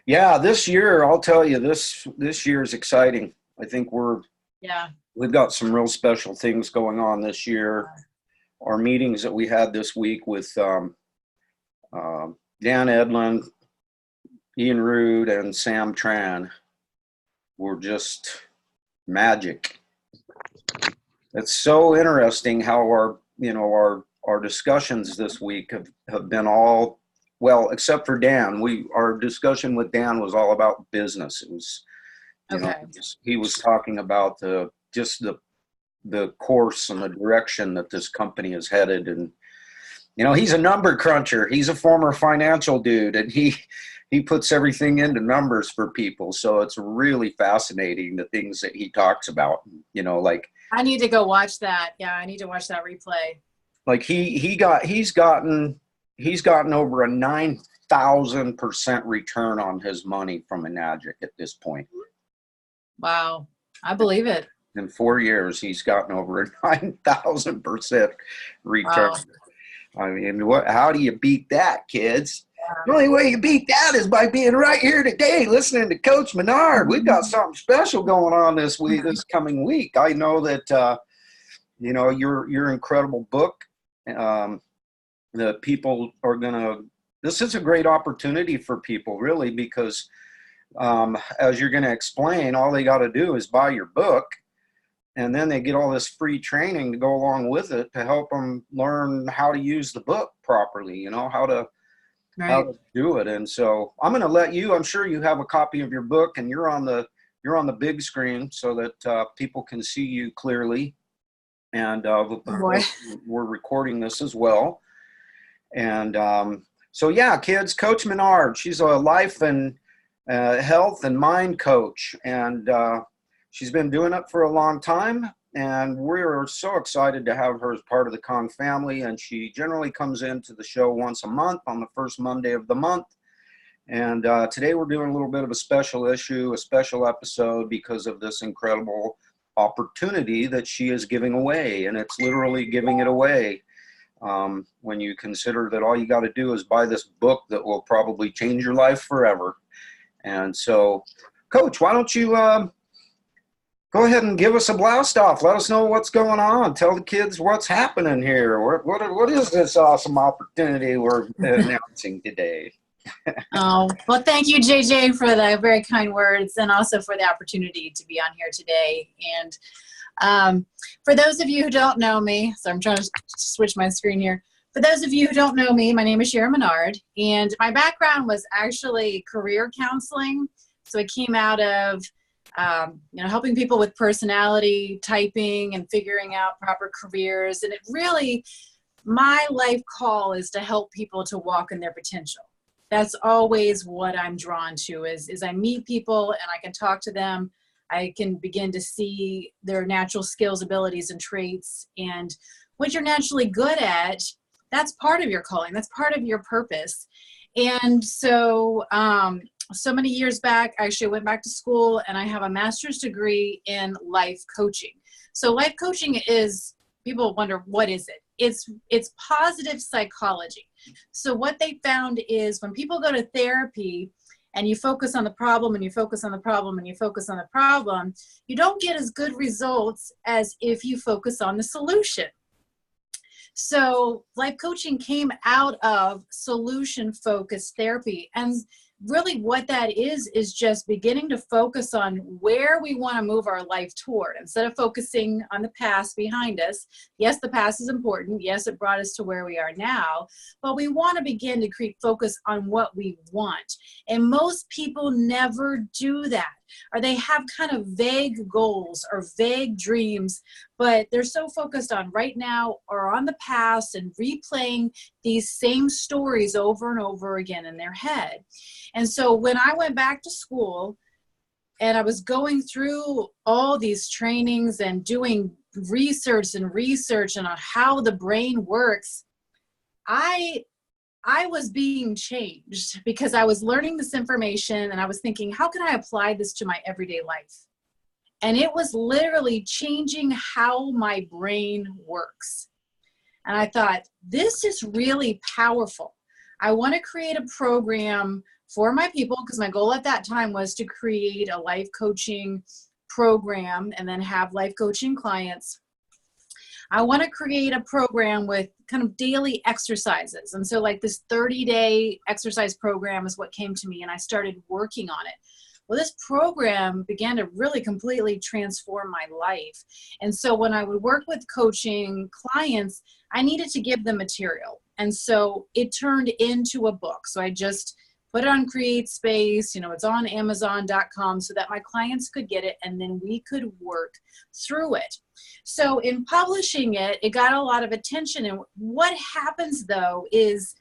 Yeah, this year, I'll tell you, this year is exciting. I think Yeah. we've got some real special things going on this year. Our meetings that we had this week with Dan Edlin, Ian Rude, and Sam Tran were just magic. It's so interesting how our discussions this week have been all, well, except for Dan. Our discussion with Dan was all about business. It was, Okay. he was talking about the course and the direction that this company is headed. And he's a number cruncher. He's a former financial dude, and he puts everything into numbers for people. So it's really fascinating, the things that he talks about. Like, I need to go watch that. Yeah, I need to watch that replay. like he's gotten over a 9,000% return on his money from Enagic at this point. Wow, I believe it. In 4 years, he's gotten over a 9,000% return. Wow. I mean, how do you beat that, kids? The only way you beat that is by being right here today, listening to Coach Minard. We've got something special going on this coming week. I know that your incredible book. The people are gonna. This is a great opportunity for people, really, because as you're going to explain, all they got to do is buy your book, and then they get all this free training to go along with it to help them learn how to use the book properly. How to do it. And so I'm going to let you. I'm sure you have a copy of your book, and you're on the big screen so that people can see you clearly. And we're recording this as well. And so, yeah, kids, Coach Minard, she's a life and health and mind coach. And she's been doing it for a long time. And we're so excited to have her as part of the Kong family. And she generally comes into the show once a month on the first Monday of the month. And today we're doing a little bit of a special episode because of this incredible opportunity that she is giving away. And it's literally giving it away when you consider that all you got to do is buy this book that will probably change your life forever. And so, Coach, why don't you go ahead and give us a blast off. Let us know what's going on. Tell the kids what's happening here. What is this awesome opportunity we're announcing today? Oh, well, thank you, JJ, for the very kind words, and also for the opportunity to be on here today. And for those of you who don't know me, so I'm trying to switch my screen here. For those of you who don't know me, my name is Sharon Minard, and my background was actually career counseling. So it came out of helping people with personality typing and figuring out proper careers. And it really, my life call is to help people to walk in their potential. That's always what I'm drawn to is I meet people and I can talk to them. I can begin to see their natural skills, abilities, and traits. And what you're naturally good at, that's part of your calling. That's part of your purpose. And so, so many years back, I actually went back to school and I have a master's degree in life coaching. So life coaching is, people wonder, what is it? It's positive psychology. So what they found is when people go to therapy and you focus on the problem and you focus on the problem and you focus on the problem, you don't get as good results as if you focus on the solution. So life coaching came out of solution-focused therapy. And really what that is just beginning to focus on where we want to move our life toward instead of focusing on the past behind us. Yes, the past is important. Yes, it brought us to where we are now, but we want to begin to create focus on what we want. And most people never do that, or they have kind of vague goals or vague dreams, but they're so focused on right now or on the past and replaying these same stories over and over again in their head. And so when I went back to school and I was going through all these trainings and doing research on how the brain works, I was being changed because I was learning this information and I was thinking, how can I apply this to my everyday life? And it was literally changing how my brain works. And I thought, this is really powerful. I want to create a program for my people, because my goal at that time was to create a life coaching program and then have life coaching clients. I want to create a program with kind of daily exercises. And so like this 30-day exercise program is what came to me, and I started working on it. Well, this program began to really completely transform my life. And so when I would work with coaching clients, I needed to give them material. And so it turned into a book. So I just put it on CreateSpace, it's on Amazon.com so that my clients could get it, and then we could work through it. So in publishing it, it got a lot of attention. And what happens though is,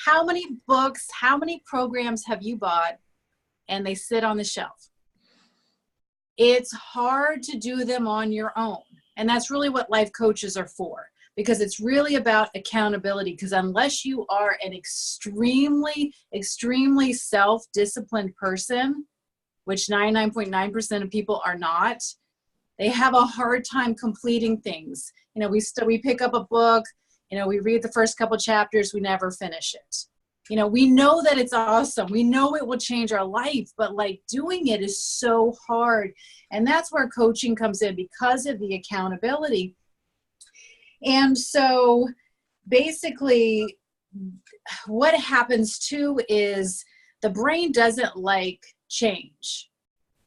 how many books, how many programs have you bought and they sit on the shelf? It's hard to do them on your own. And that's really what life coaches are for, because it's really about accountability. Because unless you are an extremely, extremely self-disciplined person, which 99.9% of people are not, they have a hard time completing things. We pick up a book, we read the first couple chapters, we never finish it. We know that it's awesome. We know it will change our life, but like doing it is so hard. And that's where coaching comes in, because of the accountability. And so basically what happens too is the brain doesn't like change.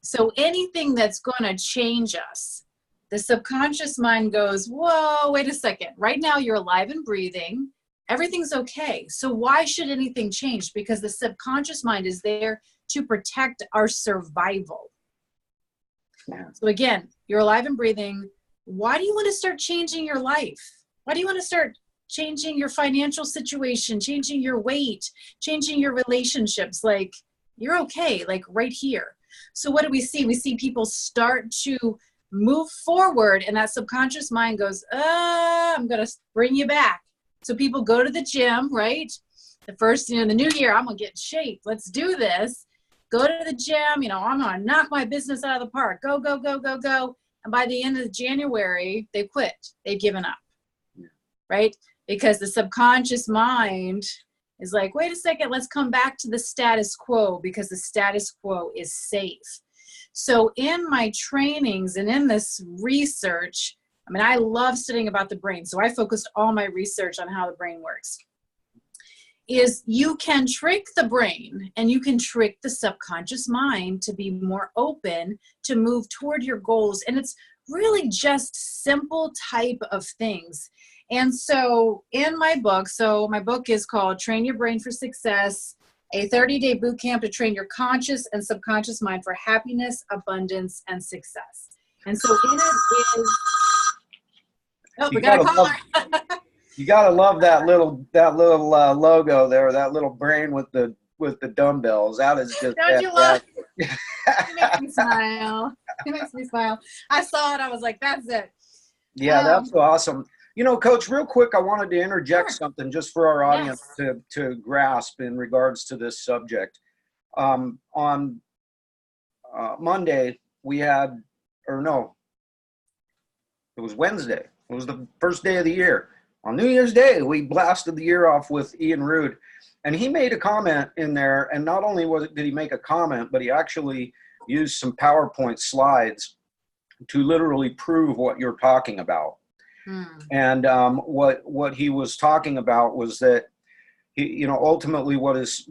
So anything that's going to change us, the subconscious mind goes, whoa, wait a second. Right now you're alive and breathing. Everything's okay. So why should anything change? Because the subconscious mind is there to protect our survival. Yeah. So again, you're alive and breathing. Why do you want to start changing your life? Why do you want to start changing your financial situation, changing your weight, changing your relationships? Like, you're okay, like right here. So what do we see? We see people start to move forward, and that subconscious mind goes, I'm going to bring you back. So people go to the gym, right? The first, the new year, I'm going to get in shape. Let's do this. Go to the gym. I'm going to knock my business out of the park. Go, go, go, go, go. And by the end of January, they quit. They've given up, right? Because the subconscious mind is like, wait a second, let's come back to the status quo, because the status quo is safe. So in my trainings and in this research, I love studying about the brain. So I focused all my research on how the brain works. Is you can trick the brain and you can trick the subconscious mind to be more open, to move toward your goals. And it's really just simple type of things. And so in my book, so my book is called Train Your Brain for Success, a 30-day boot camp to train your conscious and subconscious mind for happiness, abundance, and success. And so in it is, we got a caller. You gotta love that little logo there, that little brain with the dumbbells. That is just. Don't you love? It makes me smile. It makes me smile. I saw it. I was like, that's it. Yeah, that's awesome. Coach, real quick, I wanted to interject something just for our audience to grasp in regards to this subject. On Monday, we had, it was Wednesday. It was the first day of the year. On New Year's Day, we blasted the year off with Ian Rude. And he made a comment in there, and not only did he make a comment, but he actually used some PowerPoint slides to literally prove what you're talking about. And what he was talking about was that ultimately what his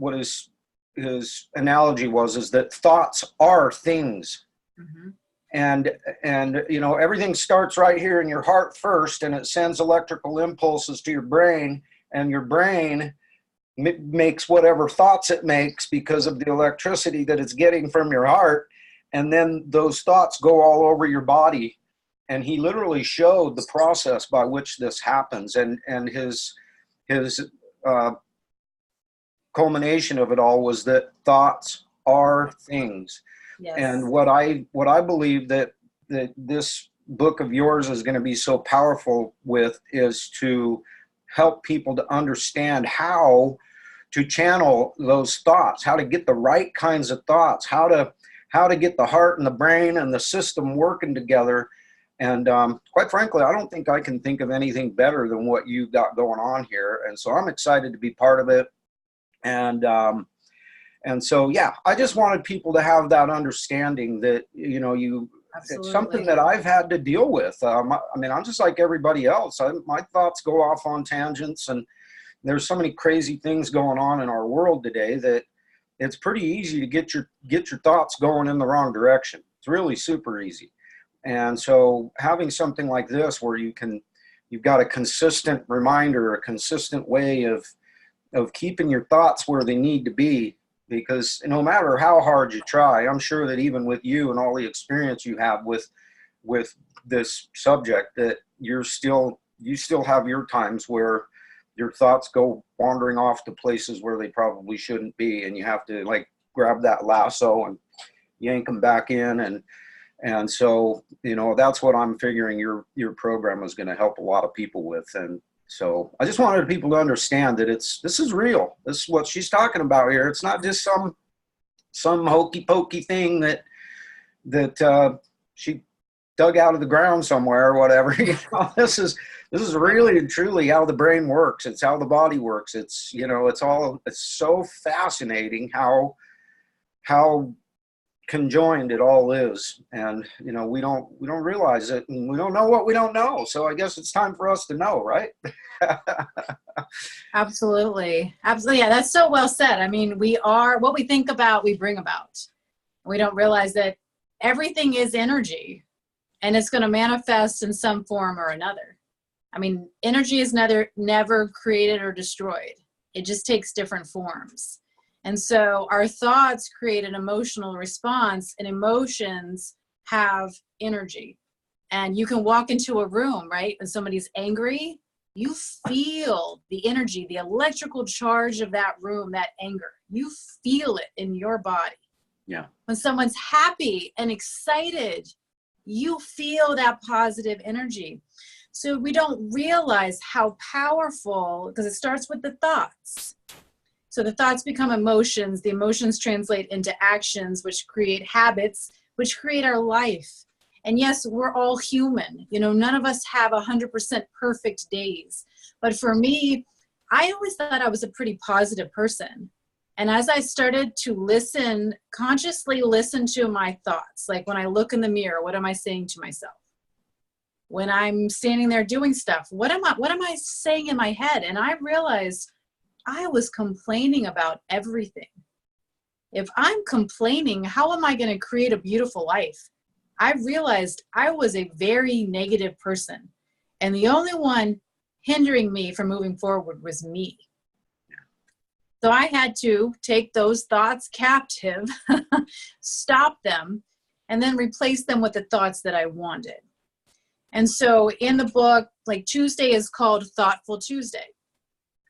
analogy is that thoughts are things. Mm-hmm. And everything starts right here in your heart first, and it sends electrical impulses to your brain, and your brain makes whatever thoughts it makes because of the electricity that it's getting from your heart, and then those thoughts go all over your body. And he literally showed the process by which this happens, and his culmination of it all was that thoughts are things. Yes. And what I believe that this book of yours is going to be so powerful with is to help people to understand how to channel those thoughts, how to get the right kinds of thoughts, how to get the heart and the brain and the system working together. And quite frankly, I don't think I can think of anything better than what you've got going on here. And so I'm excited to be part of it. And And so, yeah, I just wanted people to have that understanding that, you know, it's something that I've had to deal with. I mean, I'm just like everybody else. My thoughts go off on tangents, and there's so many crazy things going on in our world today that it's pretty easy to get your thoughts going in the wrong direction. It's really super easy. And so having something like this where you've got a consistent reminder, a consistent way of keeping your thoughts where they need to be, because no matter how hard you try, I'm sure that even with you and all the experience you have with this subject, that you still have your times where your thoughts go wandering off to places where they probably shouldn't be, and you have to like grab that lasso and yank them back in. And so, you know, that's what I'm figuring your program is going to help a lot of people with. And so I just wanted people to understand that this is real. This is what she's talking about here. It's not just some hokey pokey thing that she dug out of the ground somewhere or whatever. You know, this is really and truly how the brain works. It's how the body works. It's, you know, it's so fascinating how conjoined it all is. And, you know, we don't realize it, and we don't know what we don't know. So I guess it's time for us to know, right? Absolutely. Absolutely. Yeah, that's so well said. I mean, we are what we think about, we bring about. We don't realize that everything is energy, and it's going to manifest in some form or another. I mean, energy is never created or destroyed. It just takes different forms. And so our thoughts create an emotional response, and emotions have energy. And you can walk into a room, right? When somebody's angry, you feel the energy, the electrical charge of that room, that anger. You feel it in your body. Yeah. When someone's happy and excited, you feel that positive energy. So we don't realize how powerful, because it starts with the thoughts. So the thoughts become emotions. The emotions translate into actions, which create habits, which create our life. And yes, we're all human. You know, none of us have 100% perfect days. But for me, I always thought I was a pretty positive person. And as I started to consciously listen to my thoughts, like when I look in the mirror, what am I saying to myself? When I'm standing there doing stuff, what am I saying in my head? And I realized I was complaining about everything. If I'm complaining, how am I going to create a beautiful life? I realized I was a very negative person, and the only one hindering me from moving forward was me. So I had to take those thoughts captive, stop them, and then replace them with the thoughts that I wanted. And so in the book, like Tuesday is called Thoughtful Tuesday.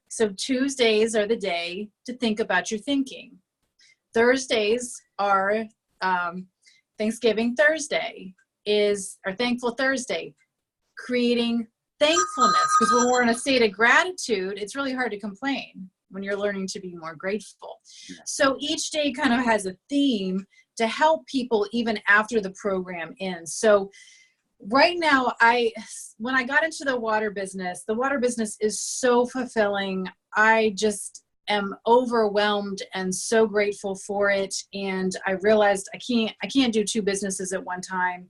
So Tuesdays are the day to think about your thinking. Thursdays are Thanksgiving Thursday or Thankful Thursday, creating thankfulness. Because when we're in a state of gratitude, it's really hard to complain when you're learning to be more grateful. So each day kind of has a theme to help people even after the program ends. So right now, when I got into the water business is so fulfilling. I just am overwhelmed and so grateful for it. And I realized I can't do two businesses at one time.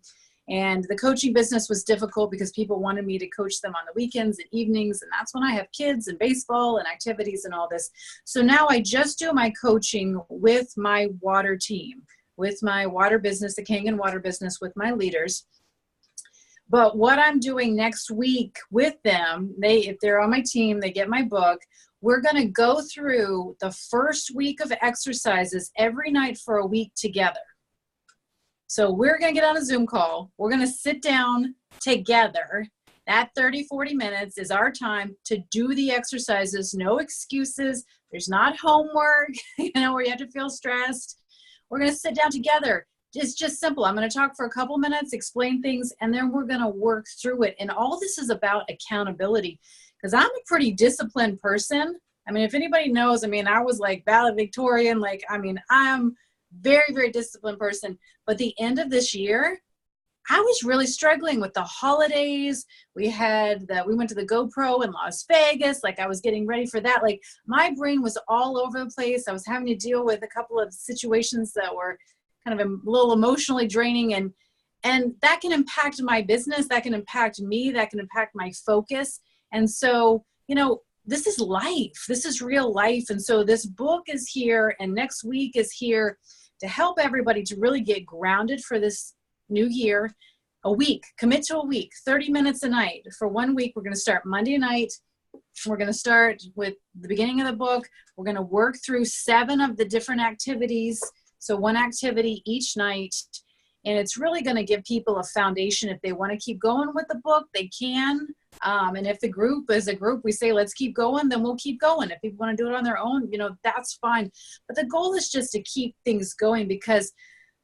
And the coaching business was difficult because people wanted me to coach them on the weekends and evenings. And that's when I have kids and baseball and activities and all this. So now I just do my coaching with my water team, with my water business, the Kangen water business, with my leaders. But what I'm doing next week with them, if they're on my team, they get my book, we're going to go through the first week of exercises every night for a week together. So we're going to get on a Zoom call. We're going to sit down together. That 30, 40 minutes is our time to do the exercises. No excuses. There's not homework, where you have to feel stressed. We're going to sit down together. It's just simple. I'm going to talk for a couple minutes, explain things, and then we're going to work through it. And all this is about accountability, because I'm a pretty disciplined person. I mean, if anybody knows, I was like valedictorian. I'm very, very disciplined person. But the end of this year, I was really struggling with the holidays. We went to the GoPro in Las Vegas. Like, I was getting ready for that. Like, my brain was all over the place. I was having to deal with a couple of situations that were kind of a little emotionally draining, and that can impact my business. That can impact me. That can impact my focus. And so, this is life. This is real life. And so this book is here, and next week is here to help everybody to really get grounded for this new year. A week, commit to a week, 30 minutes a night for 1 week. We're going to start Monday night. We're going to start with the beginning of the book. We're going to work through 7 of the different activities. So 1 activity each night. And it's really going to give people a foundation. If they want to keep going with the book, they can. And if the group is a group, we say, let's keep going, then we'll keep going. If people want to do it on their own, that's fine. But the goal is just to keep things going, because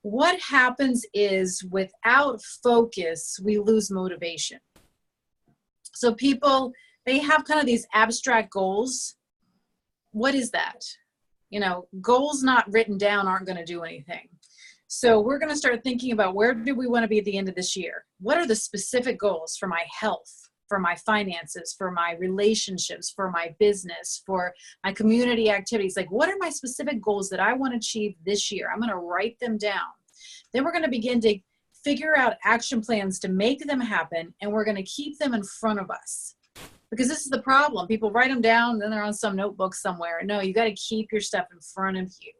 what happens is without focus, we lose motivation. So people, they have kind of these abstract goals. What is that? Goals not written down aren't going to do anything. So we're going to start thinking about, where do we want to be at the end of this year? What are the specific goals for my health, for my finances, for my relationships, for my business, for my community activities? Like, what are my specific goals that I want to achieve this year? I'm going to write them down. Then we're going to begin to figure out action plans to make them happen, and we're going to keep them in front of us. Because this is the problem. People write them down, then they're on some notebook somewhere. No, you got to keep your stuff in front of you.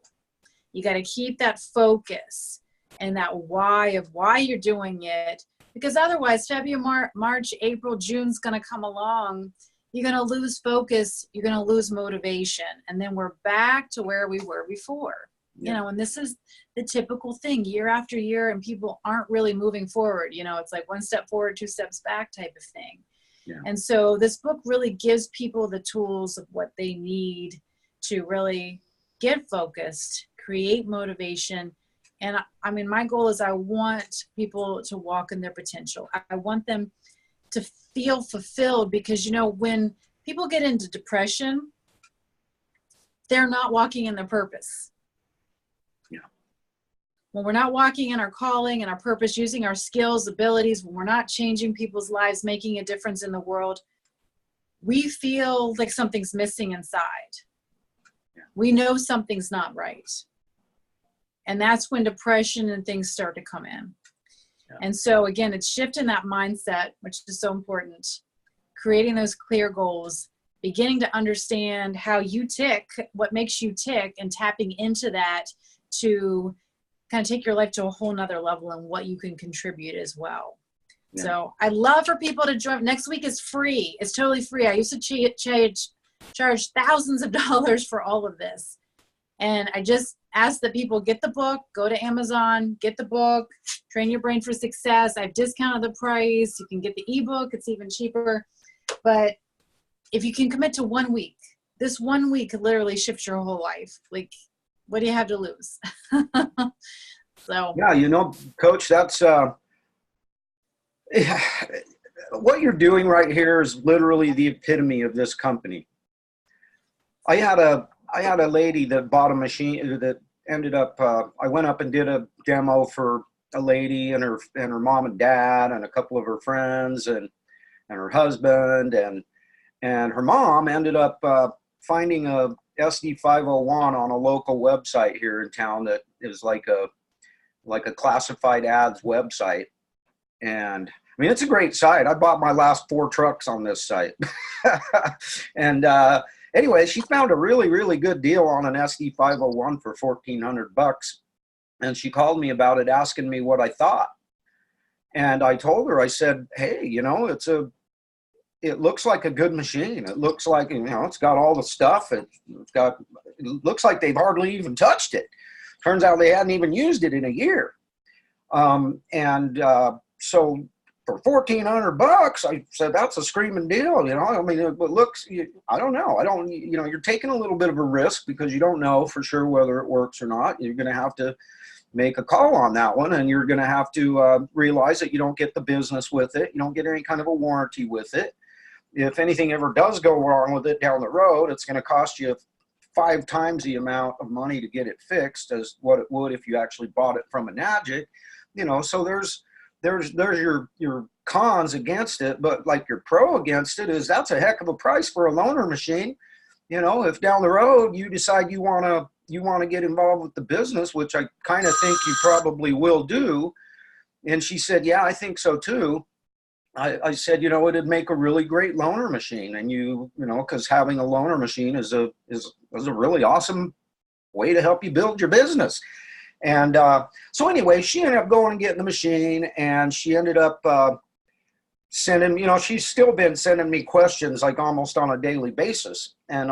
You got to keep that focus and that why of why you're doing it, because otherwise February, March, April, June's going to come along. You're going to lose focus. You're going to lose motivation. And then we're back to where we were before. Yeah. And this is the typical thing year after year, and people aren't really moving forward. It's like 1 step forward, 2 steps back type of thing. Yeah. And so this book really gives people the tools of what they need to really get focused, create motivation. And my goal is, I want people to walk in their potential. I want them to feel fulfilled, because, when people get into depression, they're not walking in their purpose. Yeah. When we're not walking in our calling and our purpose, using our skills, abilities, when we're not changing people's lives, making a difference in the world, we feel like something's missing inside. We know something's not right. And that's when depression and things start to come in. Yeah. And so again, it's shifting that mindset, which is so important. Creating those clear goals, beginning to understand how you tick, what makes you tick, and tapping into that to kind of take your life to a whole nother level and what you can contribute as well. Yeah. So I'd love for people to join. Next week is free. It's totally free. I used to charge thousands of dollars for all of this. And I just ask that people get the book, go to Amazon, get the book, Train Your Brain for Success. I've discounted the price. You can get the ebook. It's even cheaper. But if you can commit to 1 week, this 1 week could literally shift your whole life. Like, what do you have to lose? So yeah, Coach, that's what you're doing right here is literally the epitome of this company. I had a lady that bought a machine that ended up, I went up and did a demo for a lady and her mom and dad and a couple of her friends and her husband, and her mom ended up finding a SD 501 on a local website here in town that is like a classified ads website. And it's a great site. I bought my last 4 trucks on this site. And anyway, she found a really, really good deal on an SD 501 for $1,400. And she called me about it, asking me what I thought. And I told her, I said, hey, it looks like a good machine. It looks like, it's got all the stuff. It looks like they've hardly even touched it. Turns out they hadn't even used it in a year. So for $1,400, I said, that's a screaming deal. It looks, I don't know. You're taking a little bit of a risk because you don't know for sure whether it works or not. You're going to have to make a call on that one, and you're going to have to realize that you don't get the business with it. You don't get any kind of a warranty with it. If anything ever does go wrong with it down the road, it's going to cost you 5 times the amount of money to get it fixed as what it would if you actually bought it from a Nagic. So there's your cons against it, but like your pro against it is that's a heck of a price for a loaner machine. You know, if down the road you decide you want to get involved with the business, which I kind of think you probably will do. And she said, yeah, I think so too. I said, you know, it'd make a really great loaner machine. And you know, because having a loaner machine is a really awesome way to help you build your business. And so anyway, she ended up going and getting the machine, and she ended up sending, you know, she's still been sending me questions like almost on a daily basis. And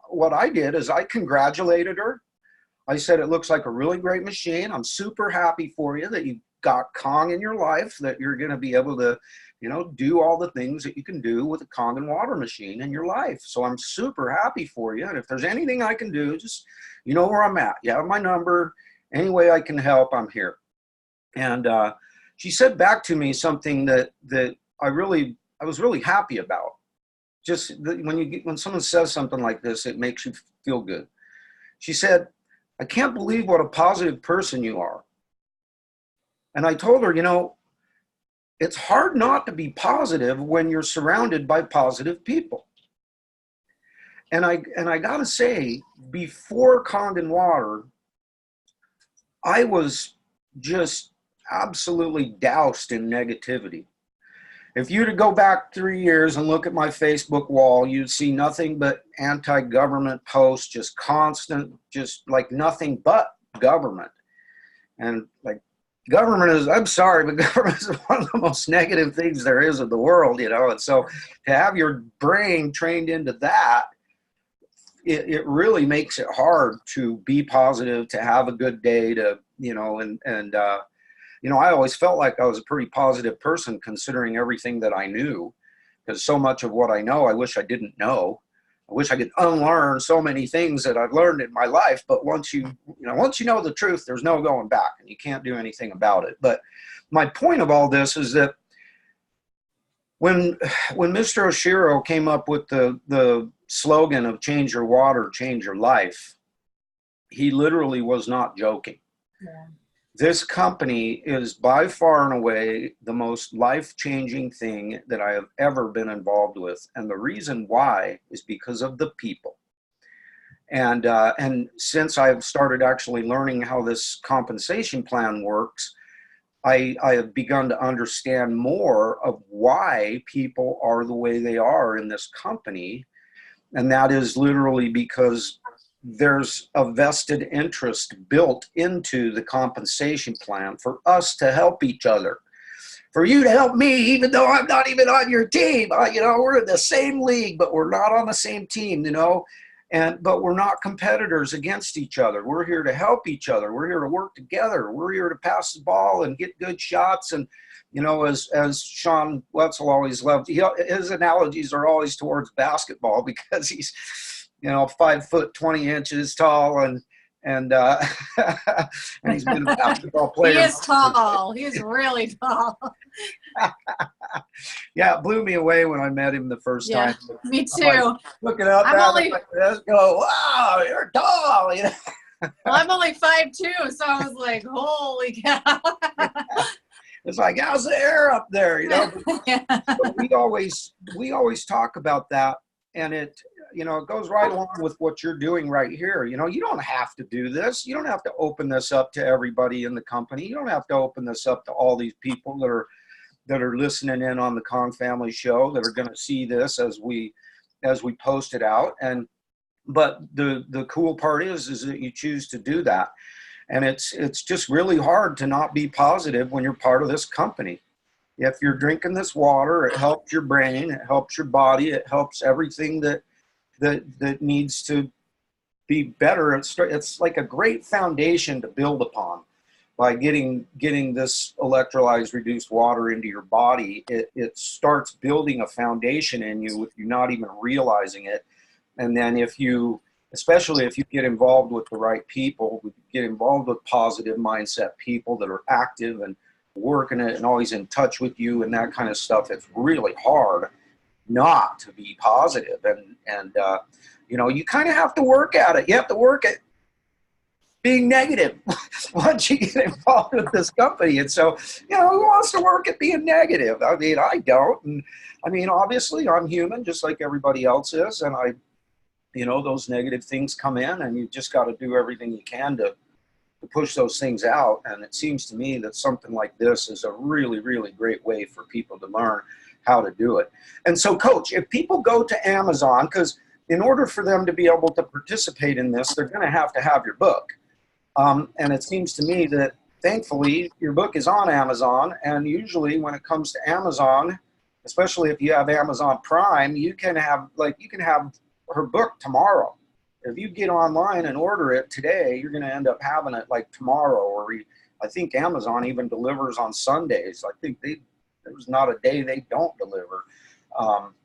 what I did is I congratulated her. I said, it looks like a really great machine. I'm super happy for you that you got Kong in your life, that you're going to be able to, you know, do all the things that you can do with a Kangen water machine in your life. So I'm super happy for you. And if there's anything I can do, just, you know where I'm at. You have my number. Any way I can help, I'm here. And she said back to me something that I was really happy about. Just when someone says something like this, it makes you feel good. She said, I can't believe what a positive person you are. And I told her, you know, it's hard not to be positive when you're surrounded by positive people. And I got to say, before Kangen water, I was just absolutely doused in negativity. If you were to go back 3 years and look at my Facebook wall, you'd see nothing but anti-government posts, just constant, just like nothing but government. And like government is, I'm sorry, but government is one of the most negative things there is in the world, you know. And so to have your brain trained into that, it really makes it hard to be positive, to have a good day, to, you know, and you know, I always felt like I was a pretty positive person considering everything that I knew, because so much of what I know, I wish I didn't know. I wish I could unlearn so many things that I've learned in my life. But once you know the truth, there's no going back, and you can't do anything about it. But my point of all this is that when Mr. Oshiro came up with the slogan of change your water, change your life, he literally was not joking. Yeah. This company is by far and away the most life-changing thing that I have ever been involved with. And the reason why is because of the people. And since I've started actually learning how this compensation plan works, I have begun to understand more of why people are the way they are in this company. And that is literally because there's a vested interest built into the compensation plan for us to help each other, for you to help me, even though I'm not even on your team. You know, we're in the same league, but we're not on the same team, you know, but we're not competitors against each other. We're here to help each other. We're here to work together. We're here to pass the ball and get good shots. And, you know, as Sean Wetzel always loved, his analogies are always towards basketball, because he's, you know, 5 foot 20 inches tall, and and he's been a basketball player. He is tall. He's really tall. Yeah, it blew me away when I met him the first time. Me too. Like, looking up at him like this, go, wow, you're tall. You know? Well, I'm only 5'2", so I was like, holy cow. It's like, how's the air up there? You know, but we always talk about that, and it goes right along with what you're doing right here. You know, you don't have to do this. You don't have to open this up to everybody in the company. You don't have to open this up to all these people that are listening in on the Kong Family Show, that are going to see this as we post it out. But the cool part is that you choose to do that. And it's just really hard to not be positive when you're part of this company. If you're drinking this water, it helps your brain, it helps your body, it helps everything that needs to be better. It's like a great foundation to build upon. By getting this electrolyzed reduced water into your body, it starts building a foundation in you with you not even realizing it. And then especially if you get involved with the right people, get involved with positive mindset people that are active and working it and always in touch with you and that kind of stuff, it's really hard not to be positive. And you kind of have to work at it. You have to work it. being negative once you get involved with this company. And so, you know, who wants to work at being negative? I mean, I don't. And I mean, obviously I'm human just like everybody else is. And you know, those negative things come in and you just got to do everything you can to push those things out. And it seems to me that something like this is a really, really great way for people to learn how to do it. And so, Coach, if people go to Amazon, because in order for them to be able to participate in this, they're going to have your book. And it seems to me that thankfully your book is on Amazon. And usually when it comes to Amazon, especially if you have Amazon Prime, you can have her book tomorrow. If you get online and order it today, you're going to end up having it like tomorrow, or I think Amazon even delivers on Sundays. I think there's not a day they don't deliver.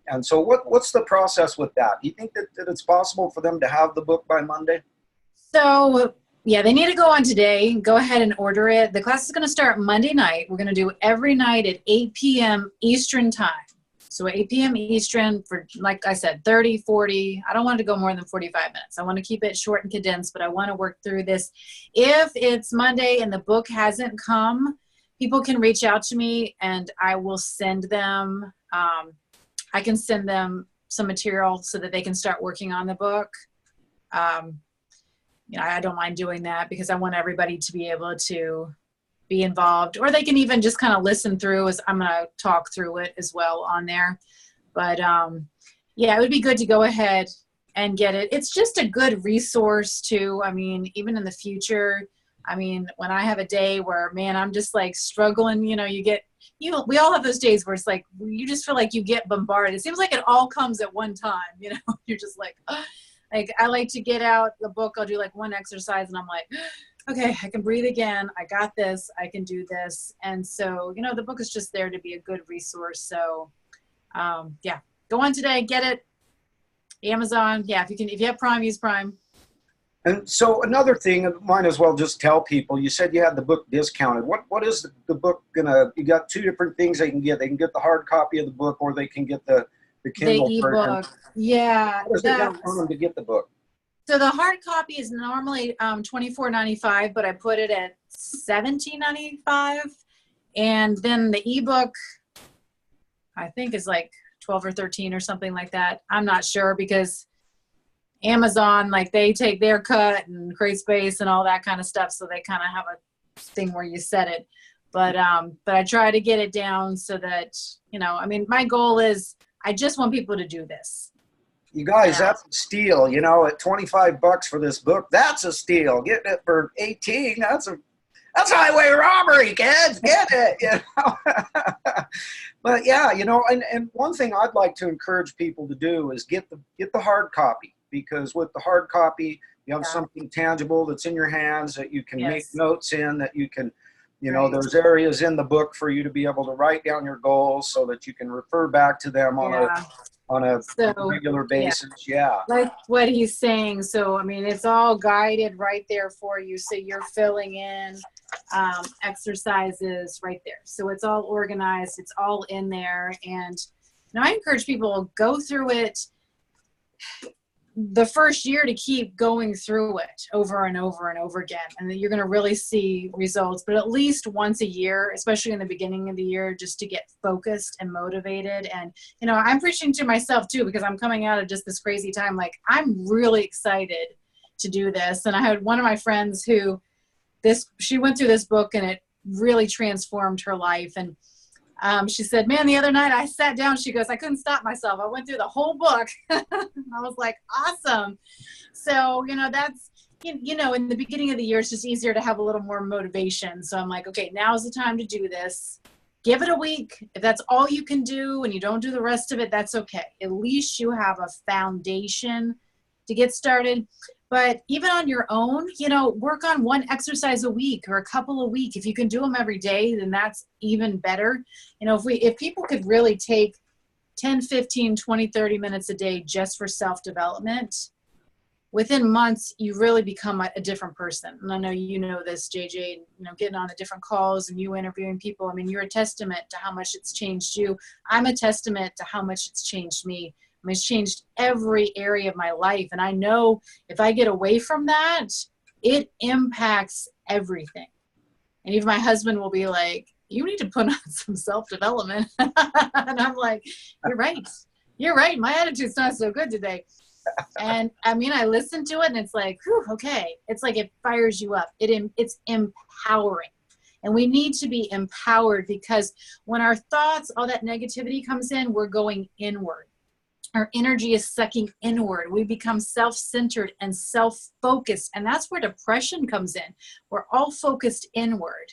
And so what's the process with that? Do you think that it's possible for them to have the book by Monday? So, yeah, they need to go on today. Go ahead and order it. The class is going to start Monday night. We're going to do every night at 8 p.m. Eastern time. So 8 p.m. Eastern for, like I said, 30, 40. I don't want to go more than 45 minutes. I want to keep it short and condensed, but I want to work through this. If it's Monday and the book hasn't come, people can reach out to me and I will send them, I can send them some material so that they can start working on the book. You know, I don't mind doing that because I want everybody to be able to be involved, or they can even just kind of listen through as I'm going to talk through it as well on there. But yeah, it would be good to go ahead and get it. It's just a good resource too. I mean, even in the future, I mean, when I have a day where, man, I'm just like struggling, you know, we all have those days where it's like, you just feel like you get bombarded. It seems like it all comes at one time, you know, you're just like, like I like to get out the book. I'll do like one exercise and I'm like, okay, I can breathe again. I got this. I can do this. And so, you know, the book is just there to be a good resource. So, yeah, go on today, get it. Amazon. Yeah, if you have Prime, use Prime. And so another thing, might as well just tell people, you said you had the book discounted. What is the book you got two different things they can get. They can get the hard copy of the book, or they can get the Kindle ebook. Yeah. What is it going to want them to get the book? So the hard copy is normally $24.95, but I put it at $17.95. And then the ebook, I think is like 12 or 13 or something like that. I'm not sure because Amazon, like they take their cut and create space and all that kind of stuff. So they kind of have a thing where you set it. But I try to get it down so that, you know, I mean, my goal is I just want people to do this. You guys, that's a steal. You know, at $25 for this book, that's a steal. Getting it for 18, that's highway robbery, kids. Get it, you know. But yeah, you know, and one thing I'd like to encourage people to do is get the hard copy, because with the hard copy, you have something tangible that's in your hands that you can make notes in, that you can, you know, there's areas in the book for you to be able to write down your goals so that you can refer back to them on a regular basis. Yeah. Like what he's saying. So, I mean, it's all guided right there for you. So you're filling in exercises right there. So it's all organized. It's all in there. And now I encourage people to go through it the first year, to keep going through it over and over and over again. And then you're going to really see results, but at least once a year, especially in the beginning of the year, just to get focused and motivated. And, you know, I'm preaching to myself too, because I'm coming out of just this crazy time. Like, I'm really excited to do this. And I had one of my friends who she went through this book and it really transformed her life. And she said, man, the other night I sat down, she goes, I couldn't stop myself. I went through the whole book. I was like, awesome. So, you know, that's, you know, in the beginning of the year, it's just easier to have a little more motivation. So I'm like, okay, now's the time to do this. Give it a week. If that's all you can do and you don't do the rest of it, that's okay. At least you have a foundation to get started. But even on your own, you know, work on one exercise a week or a couple a week. If you can do them every day, then that's even better. You know, if people could really take 10, 15, 20, 30 minutes a day just for self-development, within months, you really become a different person. And I know you know this, JJ, you know, getting on the different calls and you interviewing people. I mean, you're a testament to how much it's changed you. I'm a testament to how much it's changed me. I mean, it's changed every area of my life. And I know if I get away from that, it impacts everything. And even my husband will be like, you need to put on some self-development. And I'm like, you're right. You're right. My attitude's not so good today. And I mean, I listen to it and it's like, whew, okay. It's like it fires you up. It's empowering. And we need to be empowered, because when our thoughts, all that negativity comes in, we're going inward. Our energy is sucking inward. We become self-centered and self-focused. And that's where depression comes in. We're all focused inward,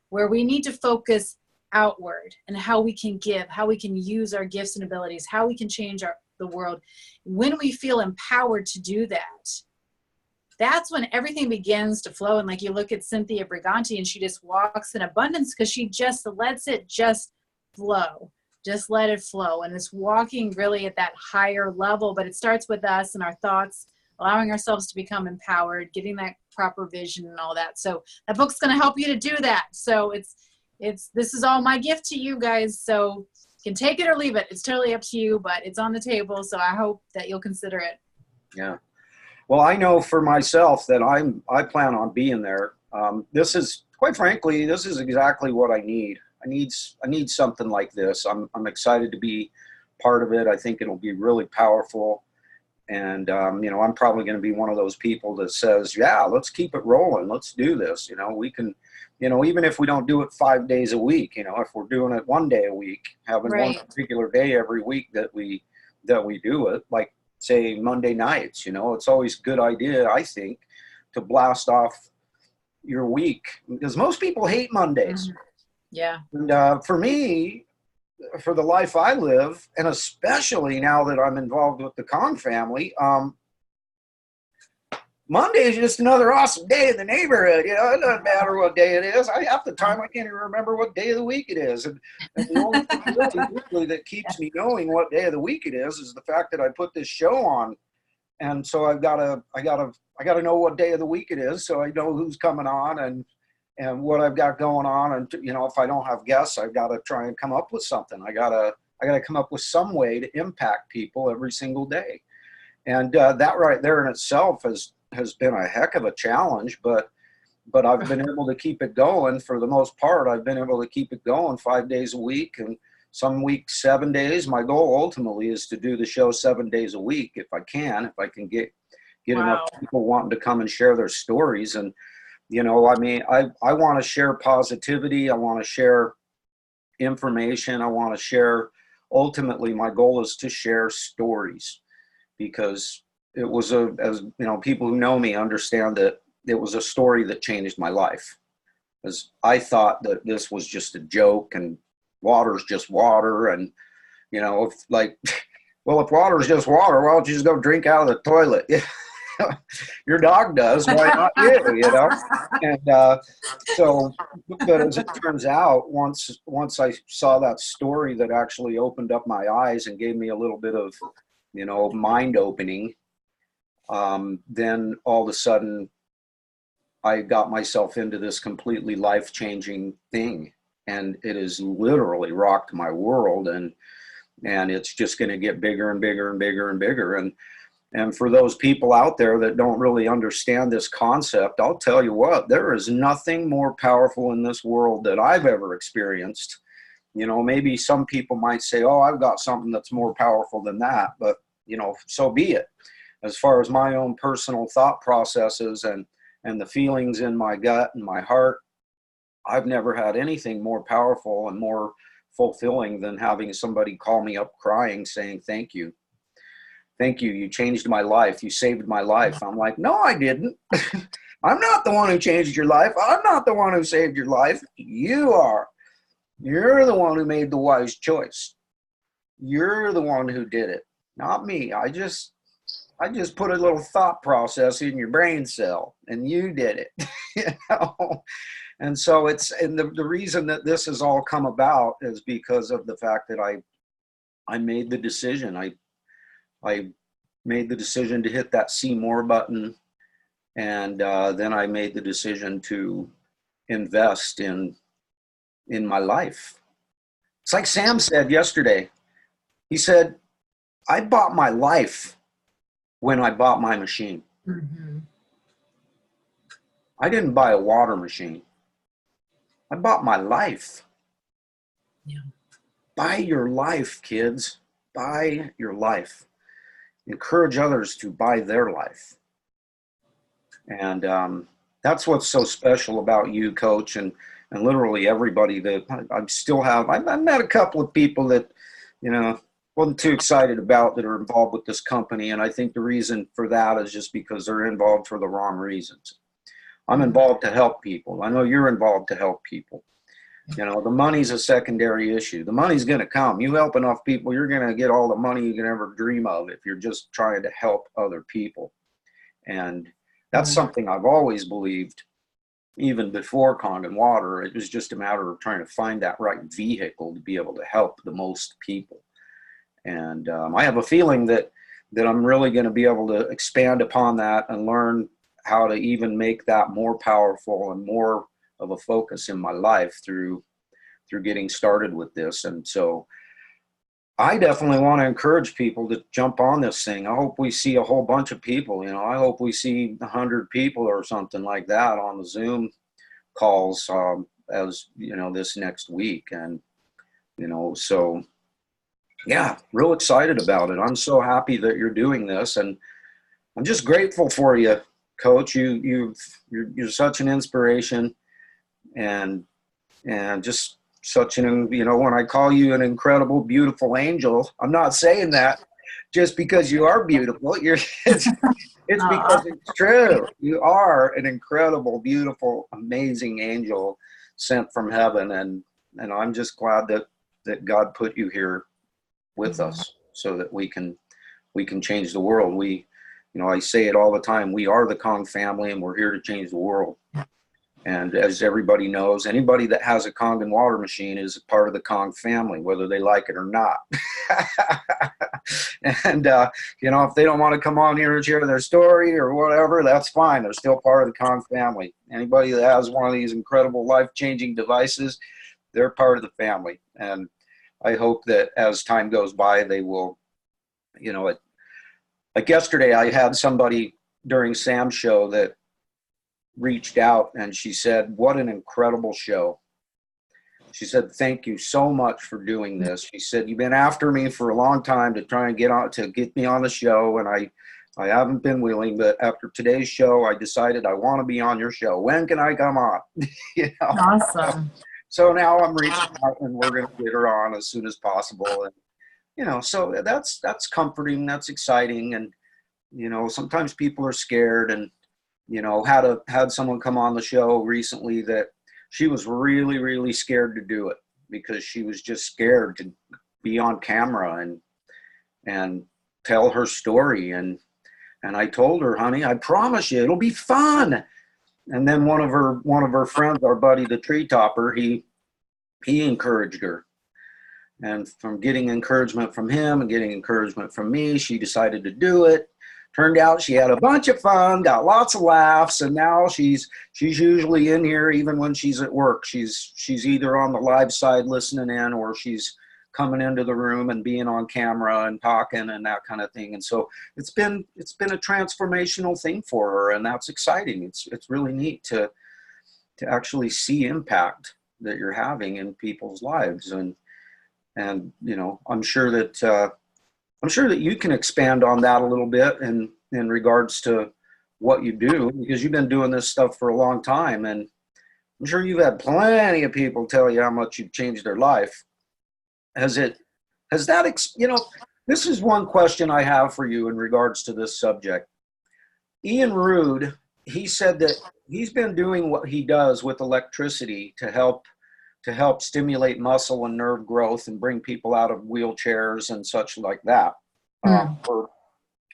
where we need to focus outward and how we can give, how we can use our gifts and abilities, how we can change the world. When we feel empowered to do that, that's when everything begins to flow. And like you look at Cynthia Briganti, and she just walks in abundance because she just lets it just flow. Just let it flow. And it's walking really at that higher level, but it starts with us and our thoughts, allowing ourselves to become empowered, getting that proper vision and all that. So that book's going to help you to do that. So this is all my gift to you guys. So you can take it or leave it. It's totally up to you, but it's on the table. So I hope that you'll consider it. Yeah. Well, I know for myself that I plan on being there. This is, quite frankly, this is exactly what I need. I need something like this. I'm excited to be part of it. I think it'll be really powerful. And, I'm probably going to be one of those people that says, yeah, let's keep it rolling. Let's do this. We can, even if we don't do it 5 days a week, if we're doing it 1 day a week, having Right. one particular day every week that we do it, like say Monday nights, it's always a good idea, I think, to blast off your week, because most people hate Mondays. Mm-hmm. Yeah. And for me, for the life I live, and especially now that I'm involved with the Khan family, Monday is just another awesome day in the neighborhood. It doesn't matter what day it is. Half the time I can't even remember what day of the week it is. And the only thing really that keeps me knowing what day of the week it is the fact that I put this show on. And so I gotta know what day of the week it is, so I know who's coming on and what I've got going on. And if I don't have guests, I've got to try and come up with something. I gotta come up with some way to impact people every single day. And that right there in itself has been a heck of a challenge, but I've been able to keep it going. For the most part, I've been able to keep it going 5 days a week, and some weeks 7 days. My goal ultimately is to do the show 7 days a week if I can get Wow. enough people wanting to come and share their stories. And I want to share positivity. I want to share information. I want to share, ultimately my goal is to share stories, because it was as people who know me understand that it was a story that changed my life. As I thought that this was just a joke and water's just water. And, if water's just water, why don't you just go drink out of the toilet? Your dog does, why not you, And so, but as it turns out, once I saw that story that actually opened up my eyes and gave me a little bit of, mind opening, then all of a sudden I got myself into this completely life-changing thing. And it has literally rocked my world, and it's just going to get bigger and bigger and bigger and bigger. And for those people out there that don't really understand this concept, I'll tell you what, there is nothing more powerful in this world that I've ever experienced. Maybe some people might say, oh, I've got something that's more powerful than that, but so be it. As far as my own personal thought processes and the feelings in my gut and my heart, I've never had anything more powerful and more fulfilling than having somebody call me up crying saying, thank you. Thank you. You changed my life. You saved my life. I'm like, no, I didn't. I'm not the one who changed your life. I'm not the one who saved your life. You are. You're the one who made the wise choice. You're the one who did it, not me. I just put a little thought process in your brain cell, and you did it. And so the reason that this has all come about is because of the fact that I made the decision. I made the decision to hit that see more button. And then I made the decision to invest in my life. It's like Sam said yesterday. He said, I bought my life when I bought my machine. Mm-hmm. I didn't buy a water machine. I bought my life. Yeah. Buy your life, kids. Buy your life. Encourage others to buy their life. And that's what's so special about you, Coach, and literally everybody that I still have. I've met a couple of people that, wasn't too excited about that are involved with this company. And I think the reason for that is just because they're involved for the wrong reasons. I'm involved to help people. I know you're involved to help people. The money's a secondary issue. The money's going to come. You help enough people, you're going to get all the money you can ever dream of if you're just trying to help other people. And that's something I've always believed, even before Kangen Water. It was just a matter of trying to find that right vehicle to be able to help the most people. And I have a feeling that I'm really going to be able to expand upon that and learn how to even make that more powerful and more of a focus in my life through getting started with this. And so I definitely want to encourage people to jump on this thing. I hope we see a whole bunch of people. I hope we see 100 people or something like that on the Zoom calls as this next week. And so yeah, real excited about it. I'm so happy that you're doing this, and I'm just grateful for you, Coach. You're such an inspiration, and just such an, when I call you an incredible, beautiful angel, I'm not saying that just because you are beautiful. It's because it's true. You are an incredible, beautiful, amazing angel sent from heaven, and I'm just glad that God put you here with us so that we can change the world. I say it all the time. We are the Kong family, and we're here to change the world. And as everybody knows, anybody that has a Kangen water machine is a part of the Kong family, whether they like it or not. And, if they don't want to come on here and share their story or whatever, that's fine. They're still part of the Kong family. Anybody that has one of these incredible life-changing devices, they're part of the family. And I hope that as time goes by, they will, like yesterday, I had somebody during Sam's show that reached out, and she said, "What an incredible show." She said, "Thank you so much for doing this." She said, "You've been after me for a long time to try and get me on the show, and I haven't been willing, but after today's show, I decided I want to be on your show. When can I come on?" Awesome. So now I'm reaching out, and we're going to get her on as soon as possible. And, so that's comforting. That's exciting. And, sometimes people are scared. And, had someone come on the show recently that she was really, really scared to do it because she was just scared to be on camera and tell her story. And I told her, "Honey, I promise you, it'll be fun." And then one of her friends, our buddy, the tree topper, he encouraged her. And from getting encouragement from him and getting encouragement from me, she decided to do it. Turned out she had a bunch of fun, got lots of laughs, and now she's usually in here even when she's at work. She's either on the live side listening in, or she's coming into the room and being on camera and talking and that kind of thing. And so it's been a transformational thing for her, and that's exciting. It's really neat to actually see impact that you're having in people's lives. And I'm sure that you can expand on that a little bit in regards to what you do, because you've been doing this stuff for a long time, and I'm sure you've had plenty of people tell you how much you've changed their life. This is one question I have for you in regards to this subject. Ian Rude, he said that he's been doing what he does with electricity to help stimulate muscle and nerve growth and bring people out of wheelchairs and such like that.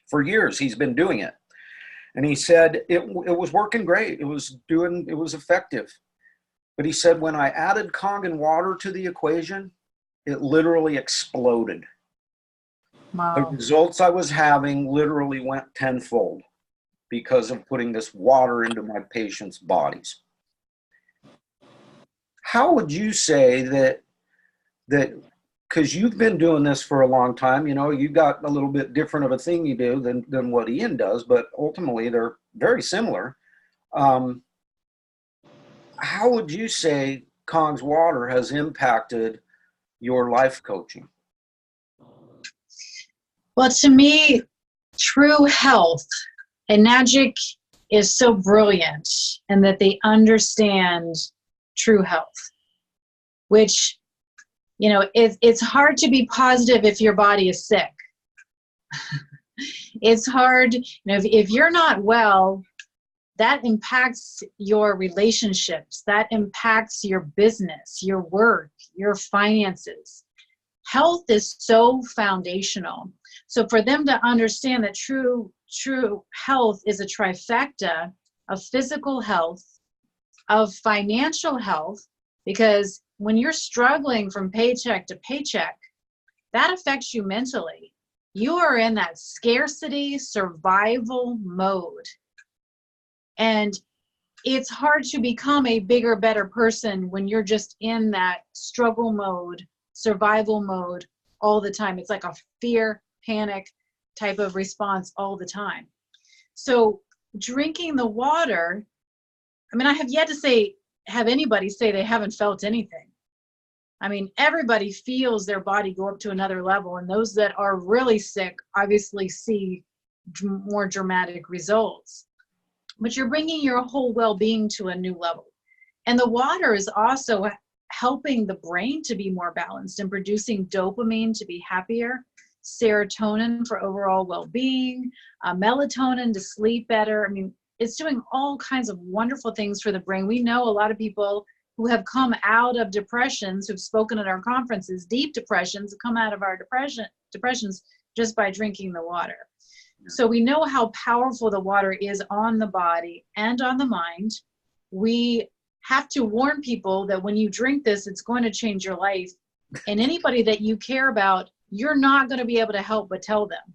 For years, he's been doing it. And he said it was working great. It was effective. But he said, when I added Kangen water to the equation, it literally exploded. Wow. The results I was having literally went tenfold because of putting this water into my patients' bodies. How would you say that because you've been doing this for a long time, you got a little bit different of a thing you do than what Ian does, but ultimately they're very similar. how would you say Kong's water has impacted your life coaching? Well, to me, true health, and Magic is so brilliant in that they understand true health, which, you know, it's hard to be positive if your body is sick. It's hard, you know, if you're not well, that impacts your relationships, that impacts your business, your work, your finances. Health is so foundational. So for them to understand that true health is a trifecta of physical health, of financial health, because when you're struggling from paycheck to paycheck, that affects you mentally. You are in that scarcity survival mode. And it's hard to become a bigger, better person when you're just in that struggle mode, survival mode all the time. It's like a fear, panic type of response all the time. So drinking the water, I mean, I have yet to have anybody say they haven't felt anything. I mean, everybody feels their body go up to another level, and those that are really sick obviously see more dramatic results. But you're bringing your whole well-being to a new level. And the water is also helping the brain to be more balanced and producing dopamine to be happier, serotonin for overall well-being, melatonin to sleep better. I mean, it's doing all kinds of wonderful things for the brain. We know a lot of people who have come out of depressions, who've spoken at our conferences, deep depressions, have come out of our depressions just by drinking the water. So we know how powerful the water is on the body and on the mind. We have to warn people that when you drink this, it's going to change your life. And anybody that you care about, you're not going to be able to help but tell them.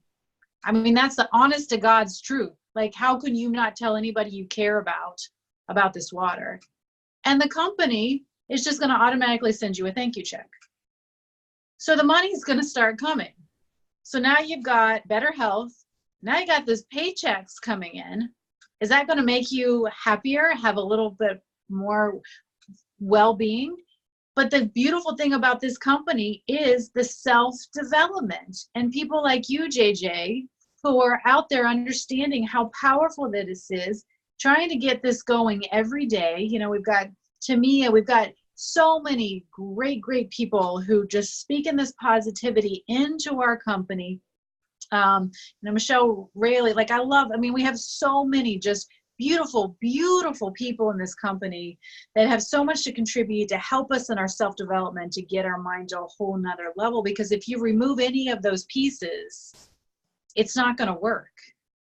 I mean, that's the honest to God's truth. Like, how can you not tell anybody you care about this water? And the company is just going to automatically send you a thank you check. So the money's going to start coming. So now you've got better health. Now you got those paychecks coming in. Is that going to make you happier, have a little bit more well-being? But the beautiful thing about this company is the self-development. And people like you, JJ, who are out there understanding how powerful this is, trying to get this going every day. You know, we've got Tamia, we've got so many great people who just speak in this positivity into our company. You know, Michelle Rayleigh, like we have so many just beautiful people in this company that have so much to contribute to help us in our self-development to get our mind to a whole nother level. Because if you remove any of those pieces, it's not going to work.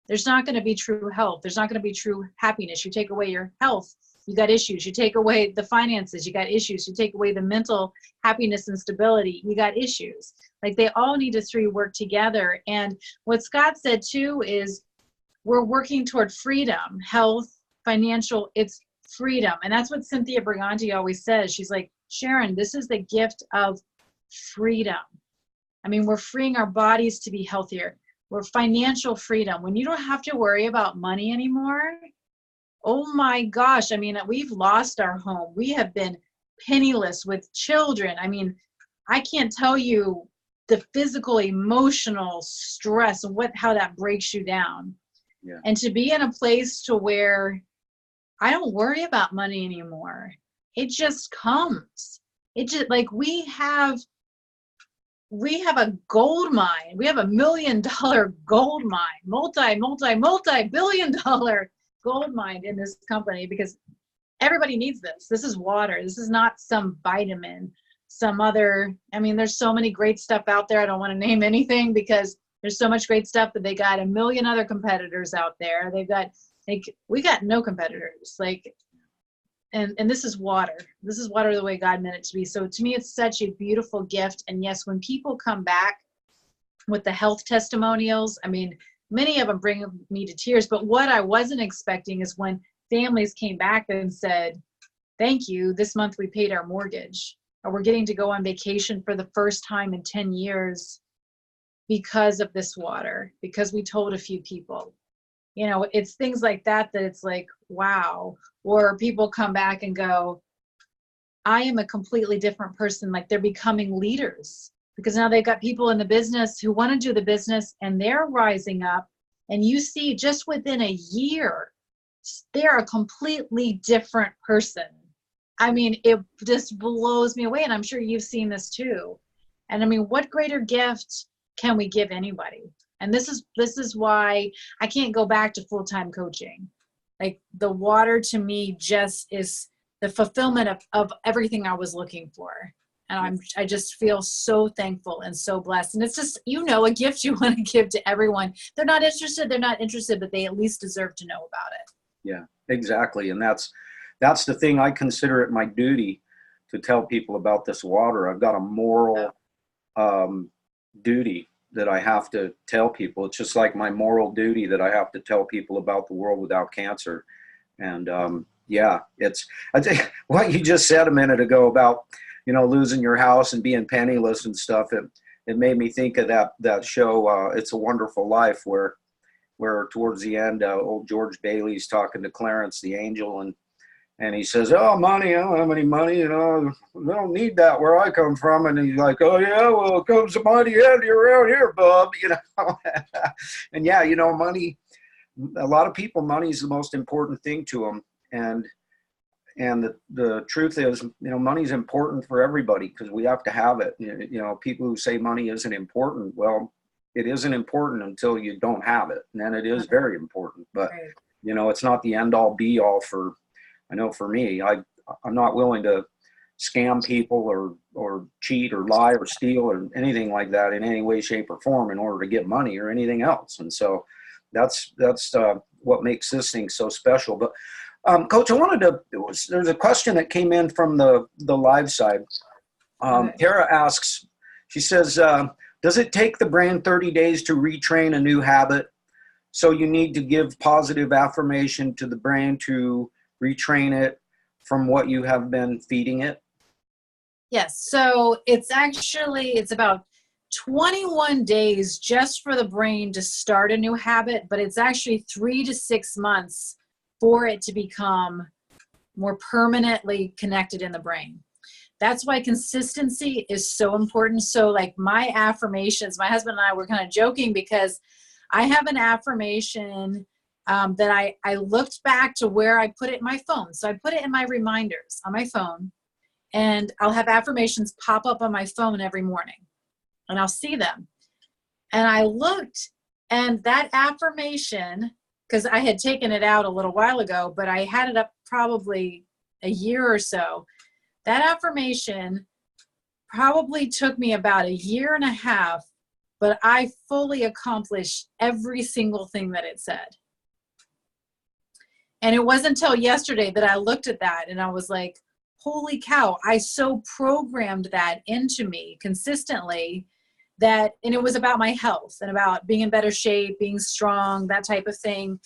There's not going to be true health. There's not going to be true happiness. You take away your health, you got issues. You take away the finances, you got issues. You take away the mental happiness and stability, you got issues. Like, they all need to three work together. And what Scott said too is we're working toward freedom, health, financial, it's freedom. And that's what Cynthia Briganti always says. She's like, Sharon, this is the gift of freedom. I mean, we're freeing our bodies to be healthier. We're financial freedom. When you don't have to worry about money anymore, oh my gosh, I mean, we've lost our home. We have been penniless with children. I mean, I can't tell you the physical, emotional stress and how that breaks you down. Yeah. And to be in a place to where I don't worry about money anymore. It just comes. It just, like, we have a gold mine. We have $1 million gold mine, multi-billion dollar gold mine in this company, because everybody needs this. This is water. This is not some vitamin, some other, I mean, there's so many great stuff out there. I don't want to name anything because there's so much great stuff, but they got 1 million other competitors out there. We got no competitors. Like, and this is water. This is water the way God meant it to be. So to me, it's such a beautiful gift. And yes, when people come back with the health testimonials, I mean, many of them bring me to tears. But what I wasn't expecting is when families came back and said, thank you, this month we paid our mortgage, or we're getting to go on vacation for the first time in 10 years because of this water, because we told a few people. You know, it's things like that it's like, wow. Or people come back and go, I am a completely different person. Like they're becoming leaders because now they've got people in the business who want to do the business and they're rising up. And you see just within a year, they're a completely different person. I mean, it just blows me away. And I'm sure you've seen this too. And I mean, what greater gift can we give anybody? And this is why I can't go back to full-time coaching. Like the water to me just is the fulfillment of everything I was looking for. And I just feel so thankful and so blessed. And it's just, a gift you want to give to everyone. They're not interested, but they at least deserve to know about it. Yeah, exactly. And that's the thing. I consider it my duty to tell people about this water. I've got a moral duty that I have to tell people. It's just like my moral duty that I have to tell people about the world without cancer. And I think what you just said a minute ago about, losing your house and being penniless and stuff, it made me think of that show, It's a Wonderful Life, where towards the end, old George Bailey's talking to Clarence the angel, and he says, "Oh, money, I don't have any money, I don't need that where I come from." And he's like, "Oh yeah, well, it comes to mighty handy around here, bub," And yeah, money, a lot of people, money is the most important thing to them. And the truth is, money's important for everybody because we have to have it. People who say money isn't important, well, it isn't important until you don't have it. And then it is very important. But, it's not the end all be all I know for me, I'm not willing to scam people or cheat or lie or steal or anything like that in any way, shape, or form in order to get money or anything else. And so that's what makes this thing so special. But Coach, there's a question that came in from the live side. Tara asks, she says, does it take the brain 30 days to retrain a new habit? So you need to give positive affirmation to the brain to retrain it from what you have been feeding it? Yes. So it's about 21 days just for the brain to start a new habit, but it's actually 3 to 6 months for it to become more permanently connected in the brain. That's why consistency is so important. So like my affirmations, my husband and I were kind of joking because I have an affirmation that I looked back to where I put it in my phone. So I put it in my reminders on my phone, and I'll have affirmations pop up on my phone every morning, and I'll see them. And I looked, and that affirmation, because I had taken it out a little while ago, but I had it up probably a year or so. That affirmation probably took me about a year and a half, but I fully accomplished every single thing that it said. And it wasn't until yesterday that I looked at that and I was like, holy cow, I so programmed that into me consistently and it was about my health and about being in better shape, being strong, that type of thing.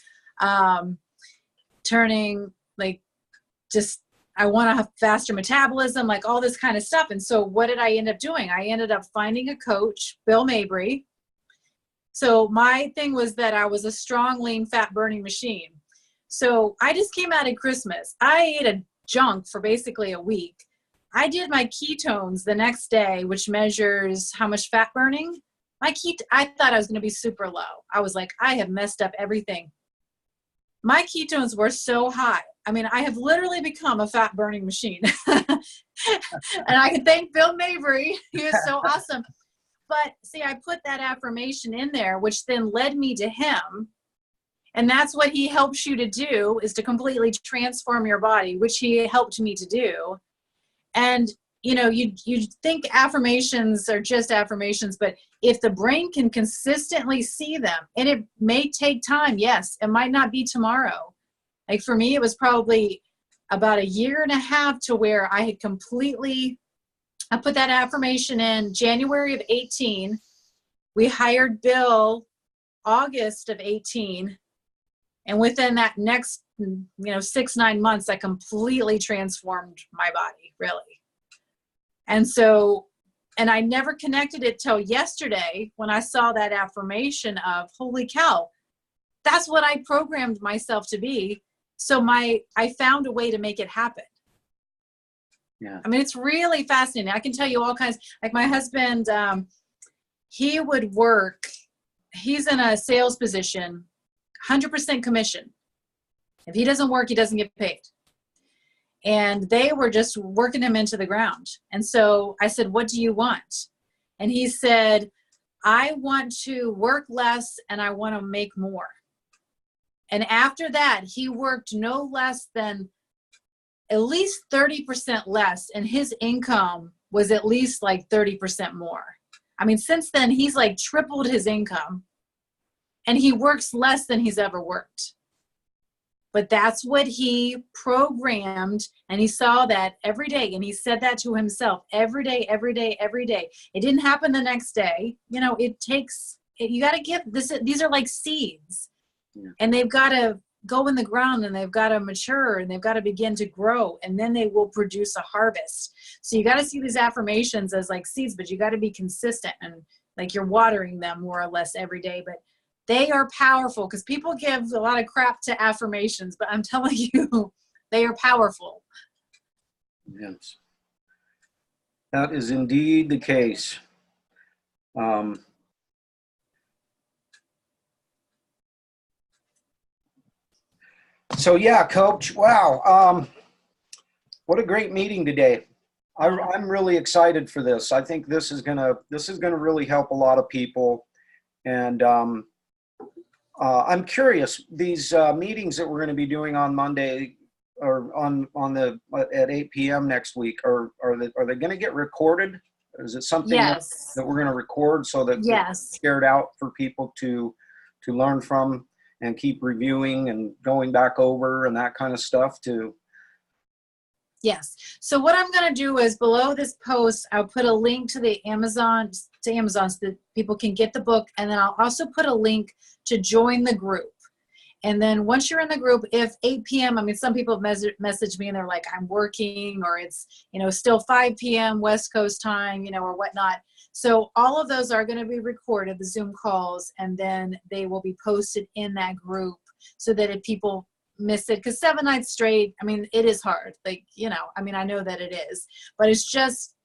Turning I want to have faster metabolism, like all this kind of stuff. And so what did I end up doing? I ended up finding a coach, Bill Mabry. So my thing was that I was a strong, lean, fat burning machine. So I just came out of Christmas. I ate a junk for basically a week. I did my ketones the next day, which measures how much fat burning. I thought I was going to be super low. I was like, I have messed up everything. My ketones were so high. I mean, I have literally become a fat burning machine. And I can thank Bill Mabry. He was so awesome. But see, I put that affirmation in there, which then led me to him. And that's what he helps you to do, is to completely transform your body, which he helped me to do. And, you think affirmations are just affirmations, but if the brain can consistently see them, and it may take time, yes, it might not be tomorrow. Like for me, it was probably about a year and a half to where I put that affirmation in January of 18. We hired Bill August of 18. And within that next, 6-9 months, I completely transformed my body, really. And so, and I never connected it till yesterday when I saw that affirmation of, holy cow, that's what I programmed myself to be. So I found a way to make it happen. Yeah. I mean, it's really fascinating. I can tell you all kinds, like my husband, he would work, he's in a sales position, 100% commission. If he doesn't work, he doesn't get paid. And they were just working him into the ground. And so I said, what do you want? And he said, I want to work less and I want to make more. And after that, he worked no less than at least 30% less, and his income was at least like 30% more. I mean, since then, he's like tripled his income, and he works less than he's ever worked. But that's what he programmed, and he saw that every day, and he said that to himself every day, every day, every day. It didn't happen the next day. You know, it takes, you got to give this, these are like seeds, and they've got to go in the ground, and they've got to mature, and they've got to begin to grow, and then they will produce a harvest. So you got to see these affirmations as like seeds, but you got to be consistent, and like you're watering them more or less every day. But they are powerful, because people give a lot of crap to affirmations, but I'm telling you, they are powerful. Yes, that is indeed the case. So yeah, Coach, wow. What a great meeting today. I'm really excited for this. I think this is gonna really help a lot of people. And I'm curious, these meetings that we're going to be doing on Monday or at 8 p.m. next week, are they going to get recorded? Is it something Yes. that we're going to record so that yes, shared out for people to learn from and keep reviewing and going back over and that kind of stuff too? Yes. So what I'm going to do is below this post, I'll put a link to the Amazon so that people can get the book. And then I'll also put a link to join the group. And then once you're in the group, if 8 p.m., I mean, some people message me and they're like, I'm working, or it's, you know, still 5 p.m. West Coast time, you know, or whatnot. So all of those are going to be recorded, the Zoom calls, and then they will be posted in that group so that if people miss it, because 7 nights straight, I mean, it is hard. Like, you know, I mean, I know that it is, but it's just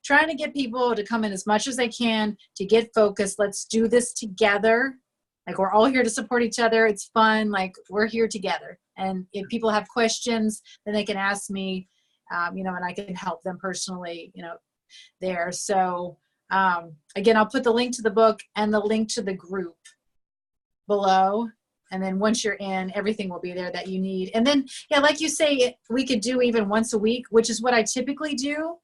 trying to get people to come in as much as they can to get focused. Let's do this together. Like, we're all here to support each other. It's fun. Like, we're here together. And if people have questions, then they can ask me, you know, and I can help them personally, you know, there. So again, I'll put the link to the book and the link to the group below. And then once you're in, everything will be there that you need. And then, yeah, like you say, we could do even once a week, which is what I typically do.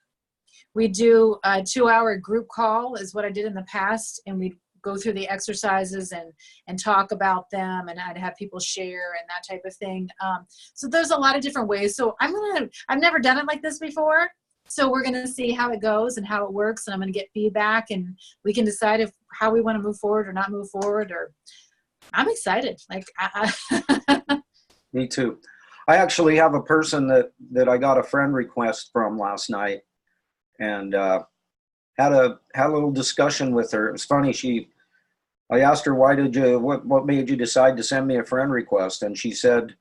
We do a 2-hour group call is what I did in the past. And we go through the exercises and talk about them. And I'd have people share and that type of thing. So there's a lot of different ways. So I've never done it like this before. So we're going to see how it goes and how it works. And I'm going to get feedback, and we can decide how we want to move forward or not move forward. Or I'm excited. Like, Me too. I actually have a person that I got a friend request from last night, and had a little discussion with her. It was funny. I asked her, what made you decide to send me a friend request? And she said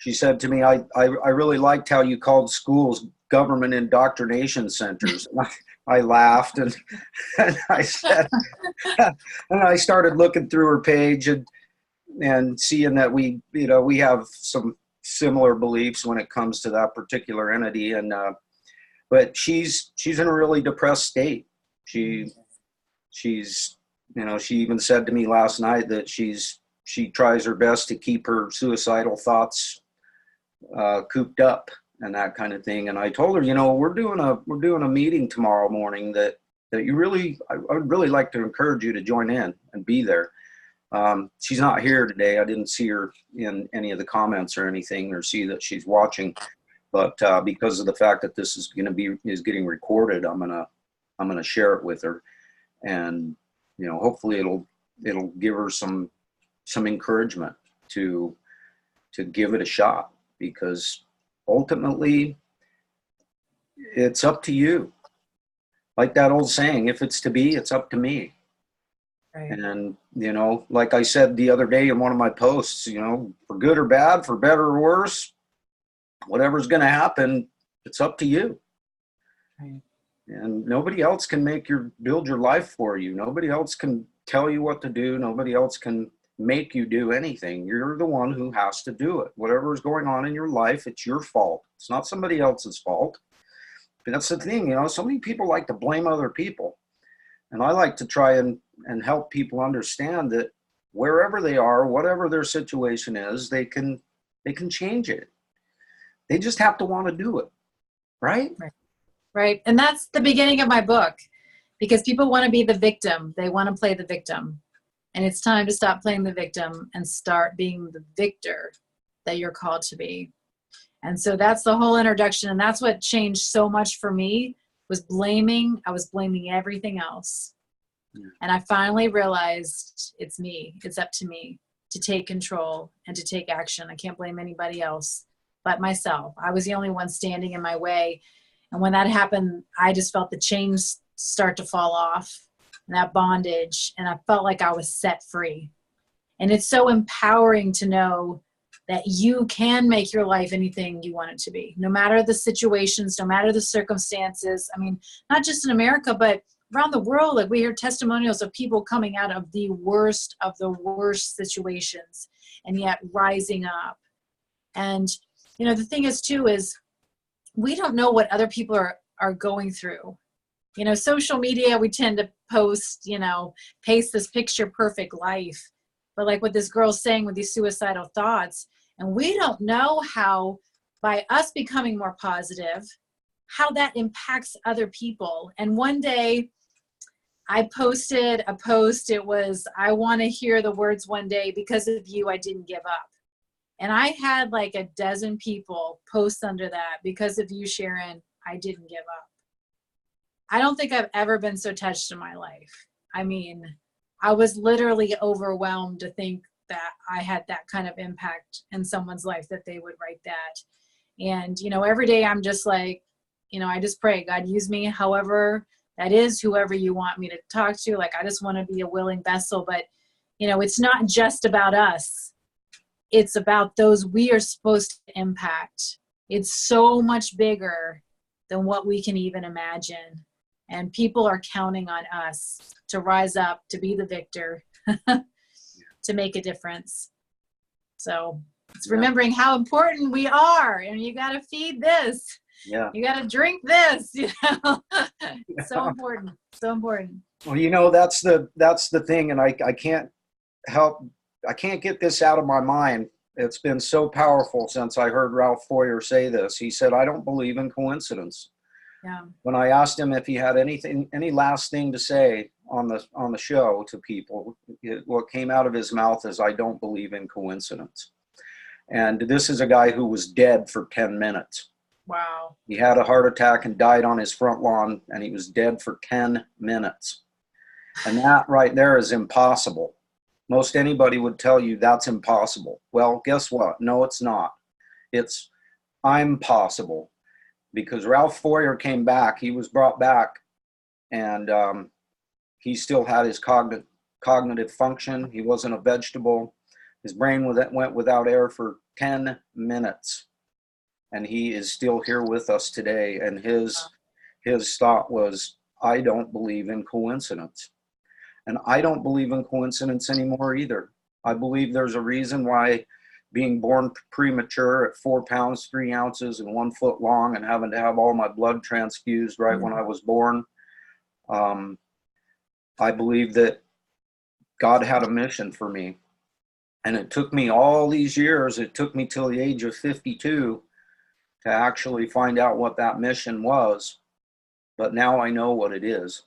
to me, I really liked how you called schools government indoctrination centers. And I laughed, and I said, and I started looking through her page and seeing that we have some similar beliefs when it comes to that particular entity. And but she's in a really depressed state. She's you know, she even said to me last night that she tries her best to keep her suicidal thoughts cooped up and that kind of thing. And I told her, you know, we're doing a meeting tomorrow morning that I would really like to encourage you to join in and be there. She's not here today. I didn't see her in any of the comments or anything, or see that she's watching. But because of the fact that this is getting recorded, I'm gonna share it with her, and you know, hopefully it'll give her some encouragement to give it a shot, because ultimately it's up to you. Like that old saying, if it's to be, it's up to me. Right. And, you know, like I said the other day in one of my posts, you know, for good or bad, for better or worse, whatever's going to happen, it's up to you. Right. And nobody else can build your life for you. Nobody else can tell you what to do. Nobody else can make you do anything. You're the one who has to do it. Whatever is going on in your life, it's your fault. It's not somebody else's fault. But that's the thing, you know, so many people like to blame other people. And I like to try and help people understand that wherever they are, whatever their situation is, they can change it. They just have to want to do it. Right? Right. Right. And that's the beginning of my book, because people want to be the victim. They want to play the victim. And it's time to stop playing the victim and start being the victor that you're called to be. And so that's the whole introduction. And that's what changed so much for me, was blaming. I was blaming everything else. Yeah. And I finally realized it's me. It's up to me to take control and to take action. I can't blame anybody else but myself. I was the only one standing in my way. And when that happened, I just felt the chains start to fall off and that bondage. And I felt like I was set free. And it's so empowering to know that you can make your life anything you want it to be, no matter the situations, no matter the circumstances. I mean, not just in America, but around the world. Like, we hear testimonials of people coming out of the worst situations and yet rising up. And, you know, the thing is too, is we don't know what other people are going through. You know, social media, we tend to post, you know, paste this picture perfect life. But like what this girl's saying with these suicidal thoughts, and we don't know how, by us becoming more positive, how that impacts other people. And one day I posted a post. It was, I want to hear the words one day, because of you, I didn't give up. And I had like a dozen people post under that, because of you, Sharon, I didn't give up. I don't think I've ever been so touched in my life. I mean, I was literally overwhelmed to think that I had that kind of impact in someone's life, that they would write that. And, you know, every day I'm just like, you know, I just pray, God, use me however that is, whoever you want me to talk to. Like, I just want to be a willing vessel. But, you know, it's not just about us. It's about those we are supposed to impact. It's so much bigger than what we can even imagine. And people are counting on us to rise up, to be the victor, to make a difference. So it's remembering how important we are. And you got to feed this. Yeah. You got to drink this. You know? So important. So important. Well, you know, that's the thing. And I can't get this out of my mind. It's been so powerful since I heard Ralph Foyer say this. He said, I don't believe in coincidence. Yeah. When I asked him if he had any last thing to say on the show to people, what came out of his mouth is, I don't believe in coincidence. And this is a guy who was dead for 10 minutes. Wow. He had a heart attack and died on his front lawn, and he was dead for 10 minutes. And that right there is impossible. Most anybody would tell you that's impossible. Well, guess what? No, it's not. I'm possible. Because Ralph Foyer came back, he was brought back, and he still had his cognitive function. He wasn't a vegetable. His brain went without air for 10 minutes, and he is still here with us today. And his thought was, I don't believe in coincidence. And I don't believe in coincidence anymore either. I believe there's a reason why being born premature at 4 pounds, 3 ounces, and 1 foot long, and having to have all my blood transfused right when I was born. I believe that God had a mission for me. And it took me all these years, it took me till the age of 52 to actually find out what that mission was. But now I know what it is.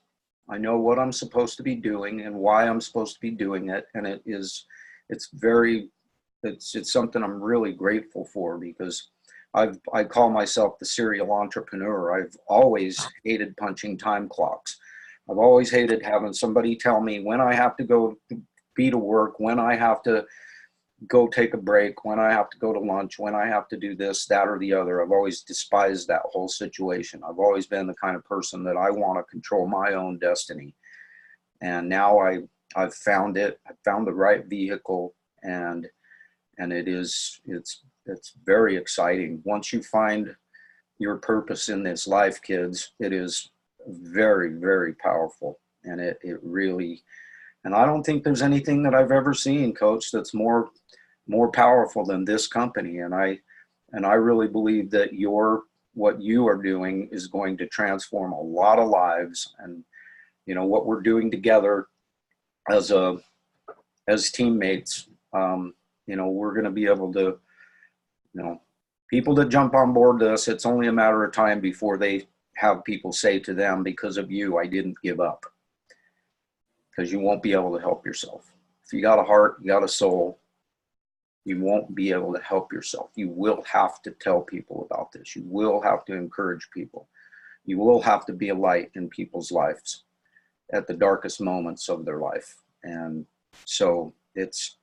I know what I'm supposed to be doing and why I'm supposed to be doing it. And it's something I'm really grateful for, because I call myself the serial entrepreneur. I've always hated punching time clocks. I've always hated having somebody tell me when I have to go be to work, when I have to go take a break, when I have to go to lunch, when I have to do this, that, or the other. I've always despised that whole situation. I've always been the kind of person that I want to control my own destiny. And now I've found it. I've found the right vehicle, and it's very exciting. Once you find your purpose in this life, kids, it is very, very powerful. And it really, and I don't think there's anything that I've ever seen, Coach, that's more powerful than this company. And I really believe that what you are doing is going to transform a lot of lives. And, you know, what we're doing together as teammates, you know, we're going to be able to, you know, people that jump on board this, it's only a matter of time before they have people say to them, because of you, I didn't give up. Because you won't be able to help yourself. If you got a heart, you got a soul, you won't be able to help yourself. You will have to tell people about this. You will have to encourage people. You will have to be a light in people's lives at the darkest moments of their life. And so it's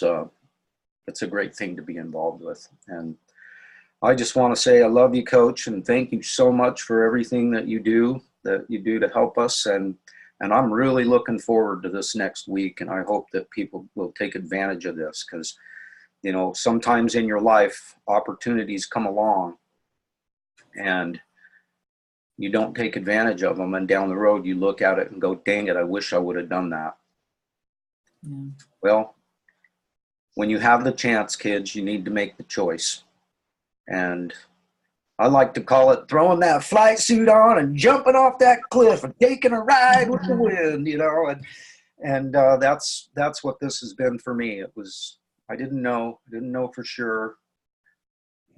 a great thing to be involved with. And I just want to say I love you, Coach, and thank you so much for everything that you do to help us. And I'm really looking forward to this next week, and I hope that people will take advantage of this, because, you know, sometimes in your life, opportunities come along and you don't take advantage of them, and down the road you look at it and go, dang it, I wish I would have done that. Yeah. Well, when you have the chance, kids, you need to make the choice. And I like to call it throwing that flight suit on and jumping off that cliff and taking a ride with the wind, you know, and that's what this has been for me. It was, I didn't know for sure,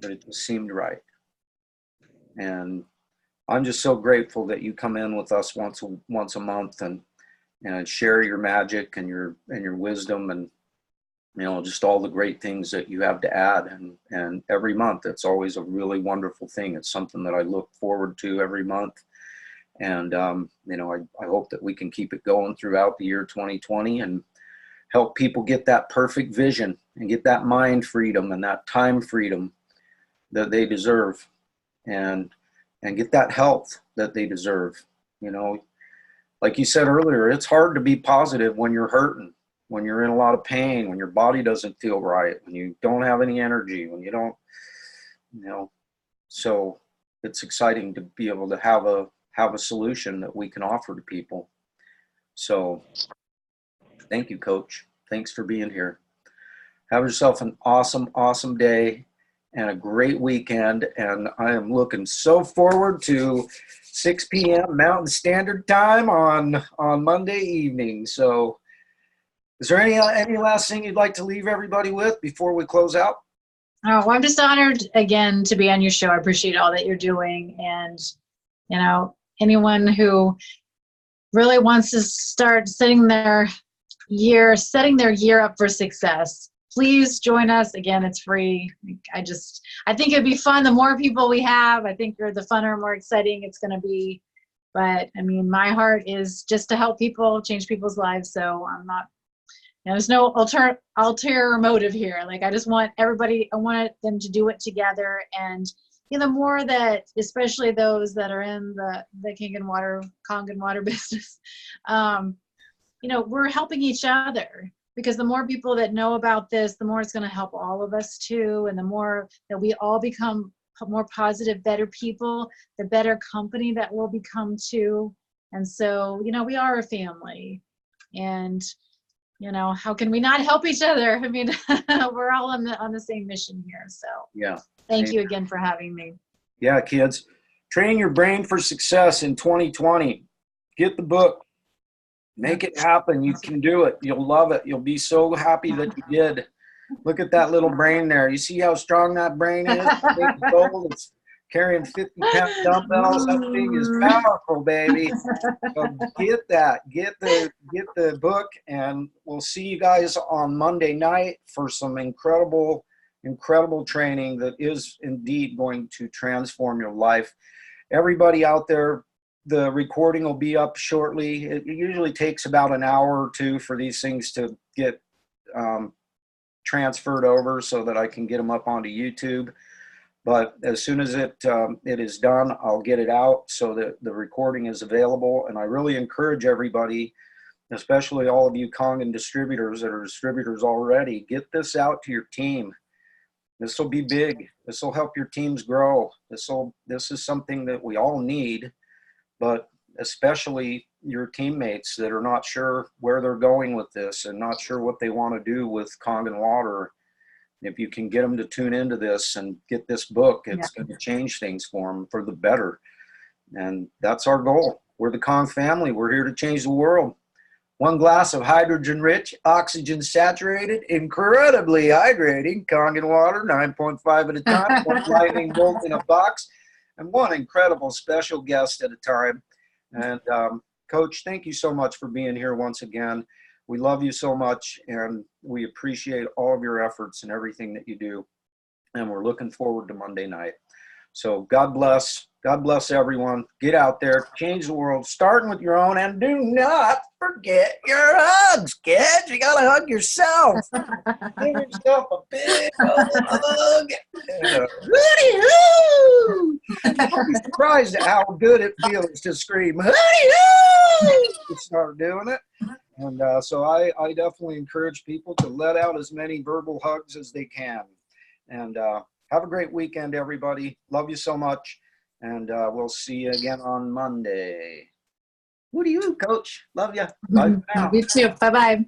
but it just seemed right. And I'm just so grateful that you come in with us once a month and share your magic and your wisdom, and, you know, just all the great things that you have to add. And every month, it's always a really wonderful thing. It's something that I look forward to every month. And, you know, I hope that we can keep it going throughout the year 2020 and help people get that perfect vision and get that mind freedom and that time freedom that they deserve, and get that health that they deserve. You know, like you said earlier, it's hard to be positive when you're hurting, when you're in a lot of pain, when your body doesn't feel right, when you don't have any energy, when you don't, you know, so it's exciting to be able to have a solution that we can offer to people. So thank you, Coach. Thanks for being here. Have yourself an awesome, awesome day and a great weekend. And I am looking so forward to 6 p.m. Mountain Standard Time on Monday evening. So is there any last thing you'd like to leave everybody with before we close out? Oh, well, I'm just honored again to be on your show. I appreciate all that you're doing. And, you know, anyone who really wants to start setting their year up for success, please join us. Again, it's free. I think it'd be fun. The more people we have, I think the funner, more exciting it's going to be. But I mean, my heart is just to help people, change people's lives. So I'm not, there's no ulterior motive here. Like, I just want everybody, I want them to do it together. And, you know, the more that, especially those that are in the Kangen water business, you know, we're helping each other, because the more people that know about this, the more it's going to help all of us too. And the more that we all become more positive, better people, the better company that we'll become too. And so, you know, we are a family, and, you know, how can we not help each other? I mean, we're all on the same mission here. So yeah. Thank you again for having me. Yeah, kids, train your brain for success in 2020. Get the book. Make it happen. You can do it. You'll love it. You'll be so happy that you did. Look at that little brain there. You see how strong that brain is? It's carrying 50-pound dumbbells. That thing is powerful, baby. So get that. Get the book, and we'll see you guys on Monday night for some incredible training that is indeed going to transform your life. Everybody out there, the recording will be up shortly. It usually takes about an hour or two for these things to get transferred over so that I can get them up onto YouTube. But as soon as it is done, I'll get it out so that the recording is available. And I really encourage everybody especially all of you Kangen distributors that are distributors already, get this out to your team. This will be big. This will help your teams grow. This is something that we all need, but especially your teammates that are not sure where they're going with this and not sure what they want to do with Kangen water. If you can get them to tune into this and get this book, it's going to change things for them for the better. And that's our goal. We're the Kong family. We're here to change the world. One glass of hydrogen-rich, oxygen-saturated, incredibly hydrating Kangen water, 9.5 at a time, one lightning bolt in a box, and one incredible special guest at a time. And Coach, thank you so much for being here once again. We love you so much, and we appreciate all of your efforts and everything that you do. And we're looking forward to Monday night. So God bless. God bless everyone. Get out there, change the world, starting with your own, and do not forget your hugs, kids. You got to hug yourself. Give yourself a big old hug. And hooty-hoo! You'll be surprised at how good it feels to scream, hooty-hoo! You start doing it. And so I definitely encourage people to let out as many verbal hugs as they can. And have a great weekend, everybody. Love you so much. And we'll see you again on Monday. Who do you, Coach? Love you. Bye for now. You too. Bye-bye.